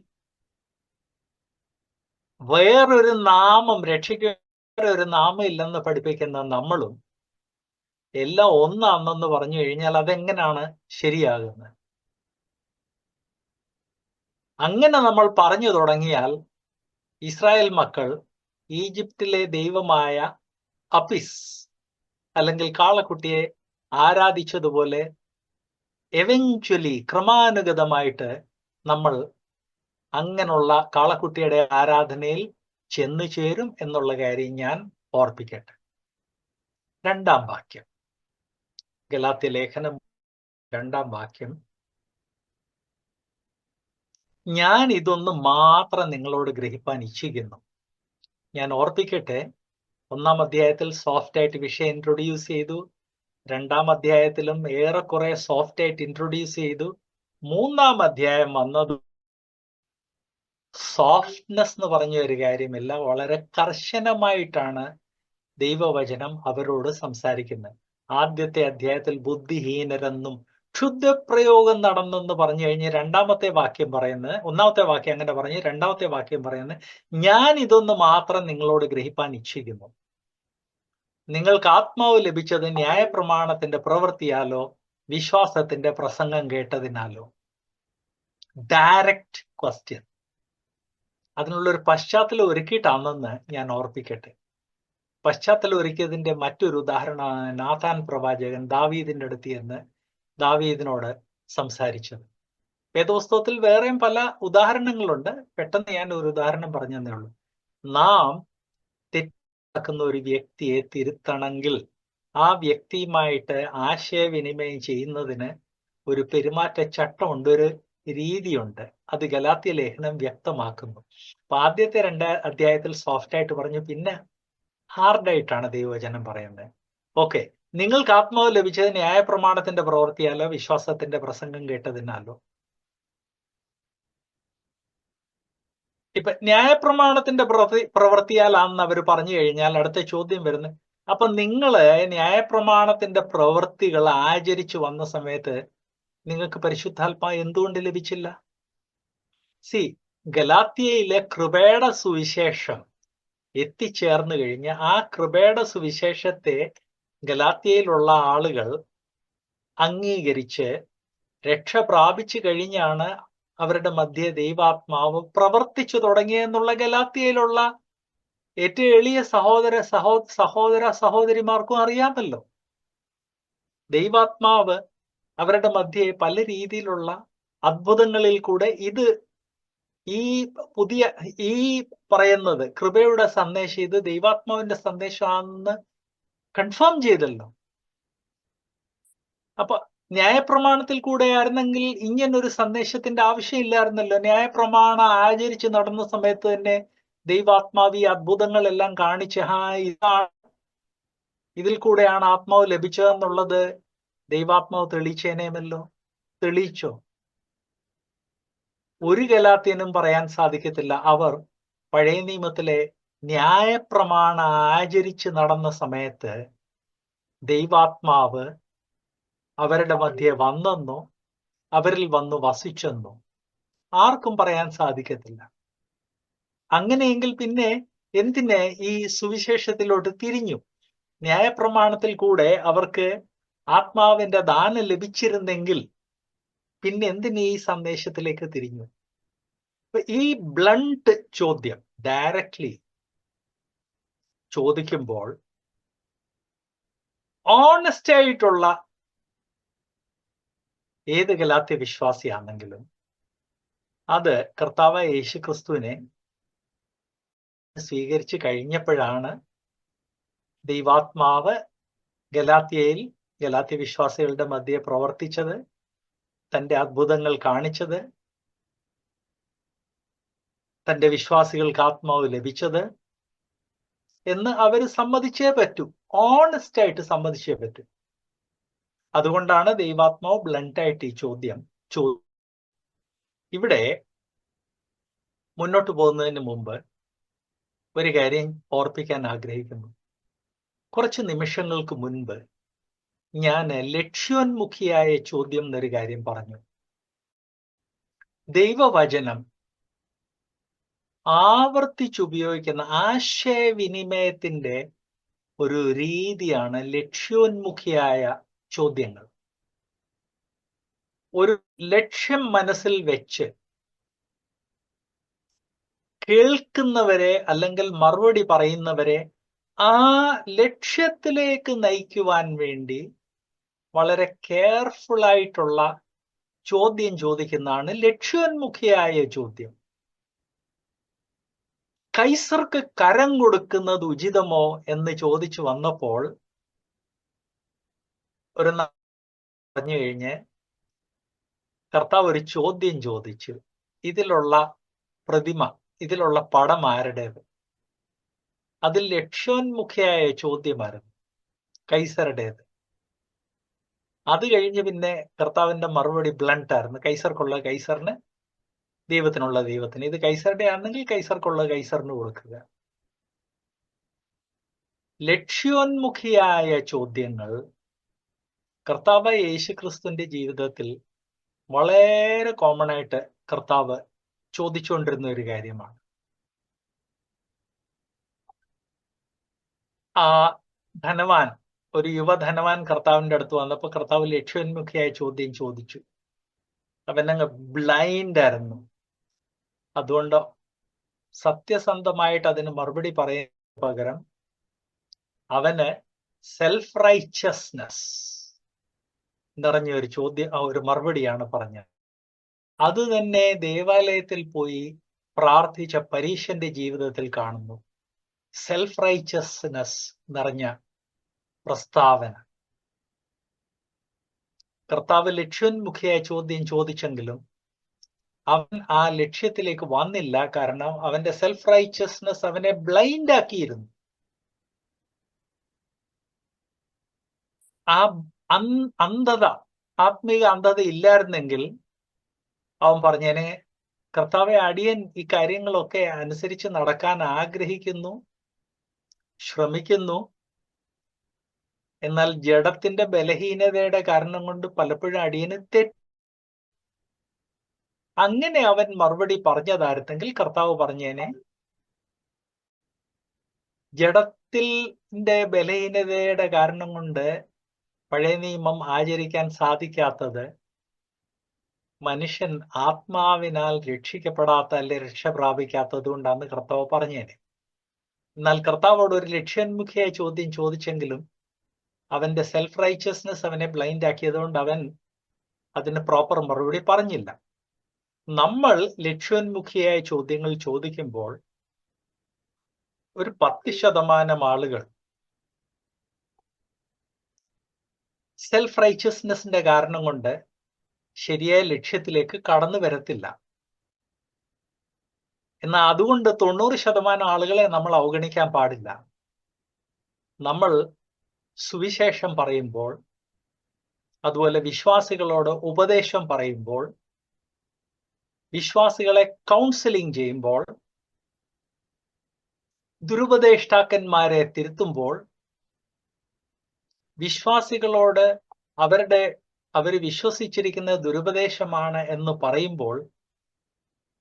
വേറൊരു നാമം, രക്ഷിക്കേണ്ട ഒരു നാമം ഇല്ലെന്ന് പഠിപ്പിക്കുന്ന നമ്മളും എല്ലാം ഒന്നാണെന്ന് പറഞ്ഞു കഴിഞ്ഞാൽ അതെങ്ങനെയാണ് ശരിയാകുന്നത്? അങ്ങനെ നമ്മൾ പറഞ്ഞു തുടങ്ങിയാൽ ഇസ്രായേൽ മക്കൾ ഈജിപ്തിലെ ദൈവമായ അപ്പിസ് അല്ലെങ്കിൽ കാളക്കുട്ടിയെ ആരാധിച്ചതുപോലെ എവൻച്വലി ക്രമാനുഗതമായിട്ട് നമ്മൾ അങ്ങനെയുള്ള കാളക്കുട്ടിയുടെ ആരാധനയിൽ ചെന്നു ചേരും എന്നുള്ള കാര്യം ഞാൻ ഓർപ്പിക്കട്ടെ. 2-ാം വാക്യം, ഗലാത്യ ലേഖനം 2-ാം വാക്യം. ഞാൻ ഇതൊന്ന് മാത്രം നിങ്ങളോട് ഗ്രഹിപ്പാൻ ഇച്ഛിക്കുന്നു. ഞാൻ ഓർപ്പിക്കട്ടെ, 1-ാം അധ്യായത്തിൽ സോഫ്റ്റ് ആയിട്ട് വിഷയം ഇൻട്രൊഡ്യൂസ് ചെയ്തു. 2-ാം അധ്യായത്തിലും ഏറെക്കുറെ സോഫ്റ്റ് ആയിട്ട് ഇൻട്രൊഡ്യൂസ് ചെയ്തു. 3-ാം അധ്യായം വന്നത് സോഫ്റ്റ്നെസ് എന്ന് പറഞ്ഞ ഒരു കാര്യമില്ല, വളരെ കർശനമായിട്ടാണ് ദൈവവചനം അവരോട് സംസാരിക്കുന്നത്. ആദ്യത്തെ അധ്യായത്തിൽ ബുദ്ധിഹീനരെന്നും ക്ഷുദ്രപ്രയോഗം നടന്നെന്ന് പറഞ്ഞു കഴിഞ്ഞ് 2-ാമത്തെ വാക്യം പറയുന്നത്, 1-ാമത്തെ വാക്യം അങ്ങനെ പറഞ്ഞ് 2-ാമത്തെ വാക്യം പറയുന്നത്, ഞാൻ ഇതൊന്ന് മാത്രം നിങ്ങളോട് ഗ്രഹിപ്പാൻ ഇച്ഛിക്കുന്നു. നിങ്ങൾക്ക് ആത്മാവ് ലഭിച്ചത് ന്യായപ്രമാണത്തിന്റെ പ്രവൃത്തിയാലോ വിശ്വാസത്തിന്റെ പ്രസംഗം കേട്ടതിനാലോ? Direct question. അതിനുള്ളൊരു പശ്ചാത്തലം ഒരുക്കിയിട്ടാണെന്ന് ഞാൻ ഓർപ്പിക്കട്ടെ. പശ്ചാത്തലം ഒരുക്കിയതിന്റെ മറ്റൊരു ഉദാഹരണമാണ് നാഥാൻ പ്രവാചകൻ ദാവീദിന്റെ അടുത്ത് എന്ന് ദാവീദിനോട് സംസാരിച്ചത്. വേദപുസ്തകത്തിൽ വേറെയും പല ഉദാഹരണങ്ങളുണ്ട്. പെട്ടെന്ന് ഞാൻ ഒരു ഉദാഹരണം പറഞ്ഞതേ ഉള്ളൂ. നാം തെറ്റാക്കുന്ന ഒരു വ്യക്തിയെ തിരുത്തണമെങ്കിൽ ആ വ്യക്തിയുമായിട്ട് ആശയവിനിമയം ചെയ്യുന്നതിന് ഒരു പെരുമാറ്റച്ചട്ടമുണ്ട്, ഒരു രീതിയുണ്ട്. അത് ഗലാത്യ ലേഖനം വ്യക്തമാക്കുന്നു. അപ്പൊ ആദ്യത്തെ 2 അധ്യായത്തിൽ സോഫ്റ്റ് ആയിട്ട് പറഞ്ഞു, പിന്നെ ഹാർഡായിട്ടാണ് ദൈവവചനം പറയുന്നത്. ഓക്കെ, നിങ്ങൾക്ക് ആത്മാവ് ലഭിച്ചത് ന്യായപ്രമാണത്തിന്റെ പ്രവൃത്തിയാലോ വിശ്വാസത്തിന്റെ പ്രസംഗം കേട്ടതിനാലോ? ഇപ്പൊ ന്യായപ്രമാണത്തിന്റെ പ്രവൃത്തിയാലാണെന്ന് അവർ പറഞ്ഞു കഴിഞ്ഞാൽ അടുത്ത ചോദ്യം വരുന്നത്, അപ്പൊ നിങ്ങള് ന്യായപ്രമാണത്തിന്റെ പ്രവൃത്തികൾ ആചരിച്ചു വന്ന സമയത്ത് നിങ്ങൾക്ക് പരിശുദ്ധാത്മാവ് എന്തുകൊണ്ട് ലഭിച്ചില്ല? ഗലാത്യയിലെ കൃപയുടെ സുവിശേഷം എത്തിച്ചേർന്നു കഴിഞ്ഞ് ആ കൃപയുടെ സുവിശേഷത്തെ ഗലാത്യയിലുള്ള ആളുകൾ അംഗീകരിച്ച് രക്ഷ പ്രാപിച്ചു കഴിഞ്ഞാണ് അവരുടെ മധ്യേ ദൈവാത്മാവ് പ്രവർത്തിച്ചു തുടങ്ങിയെന്നുള്ള ഗലാത്യയിലുള്ള ഏറ്റവും എളിയ സഹോദര സഹോദരിമാർക്കും അറിയാമല്ലോ. ദൈവാത്മാവ് അവരുടെ മധ്യേ പല രീതിയിലുള്ള അത്ഭുതങ്ങളിൽ കൂടെ ഈ പറയുന്നത് കൃപയുടെ സന്ദേശം, ഇത് ദൈവാത്മാവിന്റെ സന്ദേശമാണെന്ന് കൺഫേം ചെയ്തല്ലോ. അപ്പൊ ന്യായപ്രമാണത്തിൽ കൂടെ ആയിരുന്നെങ്കിൽ ഇങ്ങനൊരു സന്ദേശത്തിന്റെ ആവശ്യമില്ലായിരുന്നല്ലോ. ന്യായപ്രമാണം ആചരിച്ച് നടന്ന സമയത്ത് തന്നെ ദൈവാത്മാവ് ഈ അത്ഭുതങ്ങളെല്ലാം കാണിച്ച് ഇതിൽ കൂടെയാണ് ആത്മാവ് ലഭിച്ചതെന്നുള്ളത് ദൈവാത്മാവ് തെളിയിച്ചേനേമല്ലോ. തെളിയിച്ചോ? ഒരു ഗലാത്യനും പറയാൻ സാധിക്കത്തില്ല അവർ പഴയ നിയമത്തിലെ ന്യായപ്രമാണം ആചരിച്ച് നടന്ന സമയത്ത് ദൈവാത്മാവ് അവരുടെ മധ്യേ വന്നെന്നോ അവരിൽ വന്നു വസിച്ചെന്നോ ആർക്കും പറയാൻ സാധിക്കത്തില്ല. അങ്ങനെയെങ്കിൽ പിന്നെ എന്തിന് ഈ സുവിശേഷത്തിലോട്ട് തിരിഞ്ഞു? ന്യായപ്രമാണത്തിൽ കൂടെ അവർക്ക് ആത്മാവിന്റെ ദാനം ലഭിച്ചിരുന്നെങ്കിൽ പിന്നെ എന്തിന് ഈ സന്ദേശത്തിലേക്ക് തിരിഞ്ഞു? ഈ ബ്ലണ്ട് ചോദ്യം ഡയറക്ട്ലി ചോദിക്കുമ്പോൾ ഓണസ്റ്റ് ആയിട്ടുള്ള ഏത് ഗലാത്യ വിശ്വാസിയാണെങ്കിലും അത് കർത്താവായ യേശുക്രിസ്തുവിനെ സ്വീകരിച്ചു കഴിഞ്ഞപ്പോഴാണ് ദൈവാത്മാവ് ഗലാത്യ വിശ്വാസികളുടെ മധ്യേ പ്രവർത്തിച്ചത്, തന്റെ അത്ഭുതങ്ങൾ കാണിച്ചത്, തന്റെ വിശ്വാസികൾക്ക് ആത്മാവ് ലഭിച്ചത് എന്ന് അവർ സമ്മതിച്ചേ പറ്റൂ. ഓണസ്റ്റ് ആയിട്ട് സമ്മതിച്ചേ പറ്റൂ. അതുകൊണ്ടാണ് ദൈവാത്മാവ് ബ്ലണ്ടായിട്ട് ഈ ചോദ്യം ഇവിടെ മുന്നോട്ട് പോകുന്നതിന് മുമ്പ് ഒരു കാര്യം ഓർപ്പിക്കാൻ ആഗ്രഹിക്കുന്നു. കുറച്ച് നിമിഷങ്ങൾക്ക് മുൻപ് ഞാൻ ലക്ഷ്യോന്മുഖിയായ ചോദ്യം എന്നൊരു കാര്യം പറഞ്ഞു. ദൈവവചനം ആവർത്തിച്ചുപയോഗിക്കുന്ന ആശയവിനിമയത്തിന്റെ ഒരു രീതിയാണ് ലക്ഷ്യോന്മുഖിയായ ചോദ്യങ്ങൾ. ഒരു ലക്ഷ്യം മനസ്സിൽ വെച്ച് കേൾക്കുന്നവരെ അല്ലെങ്കിൽ മറുപടി പറയുന്നവരെ ആ ലക്ഷ്യത്തിലേക്ക് നയിക്കുവാൻ വേണ്ടി വളരെ കെയർഫുൾ ആയിട്ടുള്ള ചോദ്യം ചോദിക്കുന്നതാണ് ലക്ഷ്യോന്മുഖിയായ ചോദ്യം. കൈസർക്ക് കരം കൊടുക്കുന്നത് ഉചിതമോ എന്ന് ചോദിച്ചു വന്നപ്പോൾ ഒരു പറഞ്ഞു കഴിഞ്ഞ് കർത്താവ് ഒരു ചോദ്യം ചോദിച്ചു. ഇതിലുള്ള പ്രതിമ, ഇതിലുള്ള പടം ആരുടേത്? അതിൽ ലക്ഷ്യോന്മുഖിയായ ചോദ്യമായിരുന്നു, കൈസറുടേത്. അത് കഴിഞ്ഞ് പിന്നെ കർത്താവിന്റെ മറുപടി ബ്ലണ്ട് ആയിരുന്നു. കൈസർക്കുള്ള കൈസറിന്, ദൈവത്തിനുള്ള ദൈവത്തിന്. ഇത് കൈസറുടെ ആണെങ്കിൽ കൈസർക്കുള്ള കൈസറിന് കൊടുക്കുക. ലക്ഷ്യോന്മുഖിയായ ചോദ്യങ്ങൾ കർത്താവ് യേശുക്രിസ്തുവിന്റെ ജീവിതത്തിൽ വളരെ കോമൺ ആയിട്ട് കർത്താവ് ചോദിച്ചുകൊണ്ടിരുന്ന ഒരു കാര്യമാണ്. ആ ധനവാൻ, ഒരു യുവധനവാൻ കർത്താവിന്റെ അടുത്ത് വന്നപ്പോൾ കർത്താവ് ലക്ഷ്യോന്മുഖിയായ ചോദ്യം ചോദിച്ചു. അവനങ്ങ് ബ്ലൈൻഡ് ആയിരുന്നു. അതുകൊണ്ട് സത്യസന്ധമായിട്ട് അതിന് മറുപടി പറയുന്ന പകരം അവന് സെൽഫ് റൈച്ചസ്നെസ് നിറഞ്ഞ ഒരു ചോദ്യം, ഒരു മറുപടിയാണ് പറഞ്ഞത്. അത് തന്നെ ദേവാലയത്തിൽ പോയി പ്രാർത്ഥിച്ച പരീശന്റെ ജീവിതത്തിൽ കാണുന്നു. സെൽഫ് റൈച്ചസ്നെസ് നിറഞ്ഞ പ്രസ്താവന. കർത്താവ് ലക്ഷ്യോന്മുഖിയായ ചോദ്യം ചോദിച്ചെങ്കിലും അവൻ ആ ലക്ഷ്യത്തിലേക്ക് വന്നില്ല. കാരണം അവന്റെ സെൽഫ് റൈച്ചസ്നെസ് അവനെ ബ്ലൈൻഡ് ആക്കിയിരുന്നു. ആ അന്ധത, ആത്മീക അന്ധത ഇല്ലായിരുന്നെങ്കിൽ അവൻ പറഞ്ഞേനെ, കർത്താവെ, അടിയൻ ഈ കാര്യങ്ങളൊക്കെ അനുസരിച്ച് നടക്കാൻ ആഗ്രഹിക്കുന്നു, ശ്രമിക്കുന്നു, എന്നാൽ ജഡത്തിന്റെ ബലഹീനതയുടെ കാരണം കൊണ്ട് പലപ്പോഴും അടിയന് അങ്ങനെ അവൻ മറുപടി പറഞ്ഞതായിരുന്നെങ്കിൽ കർത്താവ് പറഞ്ഞേനെ, ജഡത്തിന്റെ ബലഹീനതയുടെ കാരണം കൊണ്ട് പഴയ നിയമം ആചരിക്കാൻ സാധിക്കാത്തത് മനുഷ്യൻ ആത്മാവിനാൽ രക്ഷിക്കപ്പെടാത്ത, അല്ലെ രക്ഷ പ്രാപിക്കാത്തത് കൊണ്ടാണ് കർത്താവ് പറഞ്ഞേനെ. എന്നാൽ കർത്താവോട് ഒരു ലക്ഷ്യോന്മുഖിയായ ചോദ്യം ചോദിച്ചെങ്കിലും അവന്റെ സെൽഫ് റൈച്ചസ്നെസ് അവനെ ബ്ലൈൻഡ് ആക്കിയതുകൊണ്ട് അവൻ അതിന് പ്രോപ്പർ മറുപടി പറഞ്ഞില്ല. നമ്മൾ ലക്ഷ്യോന്മുഖിയായ ചോദ്യങ്ങൾ ചോദിക്കുമ്പോൾ ഒരു 10% ആളുകൾ സെൽഫ് റൈച്ചസ്നെസിന്റെ കാരണം കൊണ്ട് ശരിയായ ലക്ഷ്യത്തിലേക്ക് കടന്നു വരത്തില്ല. എന്നാൽ അതുകൊണ്ട് 90% ആളുകളെ നമ്മൾ അവഗണിക്കാൻ പാടില്ല. നമ്മൾ സുവിശേഷം പറയുമ്പോൾ, അതുപോലെ വിശ്വാസികളോട് ഉപദേശം പറയുമ്പോൾ, വിശ്വാസികളെ കൗൺസിലിംഗ് ചെയ്യുമ്പോൾ, ദുരുപദേഷ്ടാക്കന്മാരെ തിരുത്തുമ്പോൾ, വിശ്വാസികളോട് അവർ വിശ്വസിച്ചിരിക്കുന്ന ദുരുപദേശമാണ് എന്ന് പറയുമ്പോൾ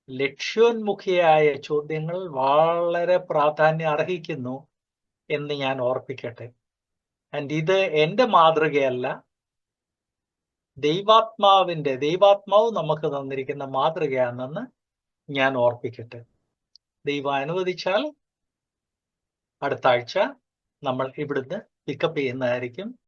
ലക്ഷ്യോന്മുഖിയായ ചോദ്യങ്ങൾ വളരെ പ്രാധാന്യം അർഹിക്കുന്നു എന്ന് ഞാൻ ഓർപ്പിക്കട്ടെ. ഇത് എൻ്റെ മാതൃകയല്ല, ദൈവാത്മാവ് നമുക്ക് തന്നിരിക്കുന്ന മാതൃകയാണെന്ന് ഞാൻ ഓർപ്പിക്കട്ടെ. ദൈവം അനുവദിച്ചാൽ അടുത്ത ആഴ്ച നമ്മൾ ഇവിടുന്ന് പിക്കപ്പ് ചെയ്യുന്നതായിരിക്കും.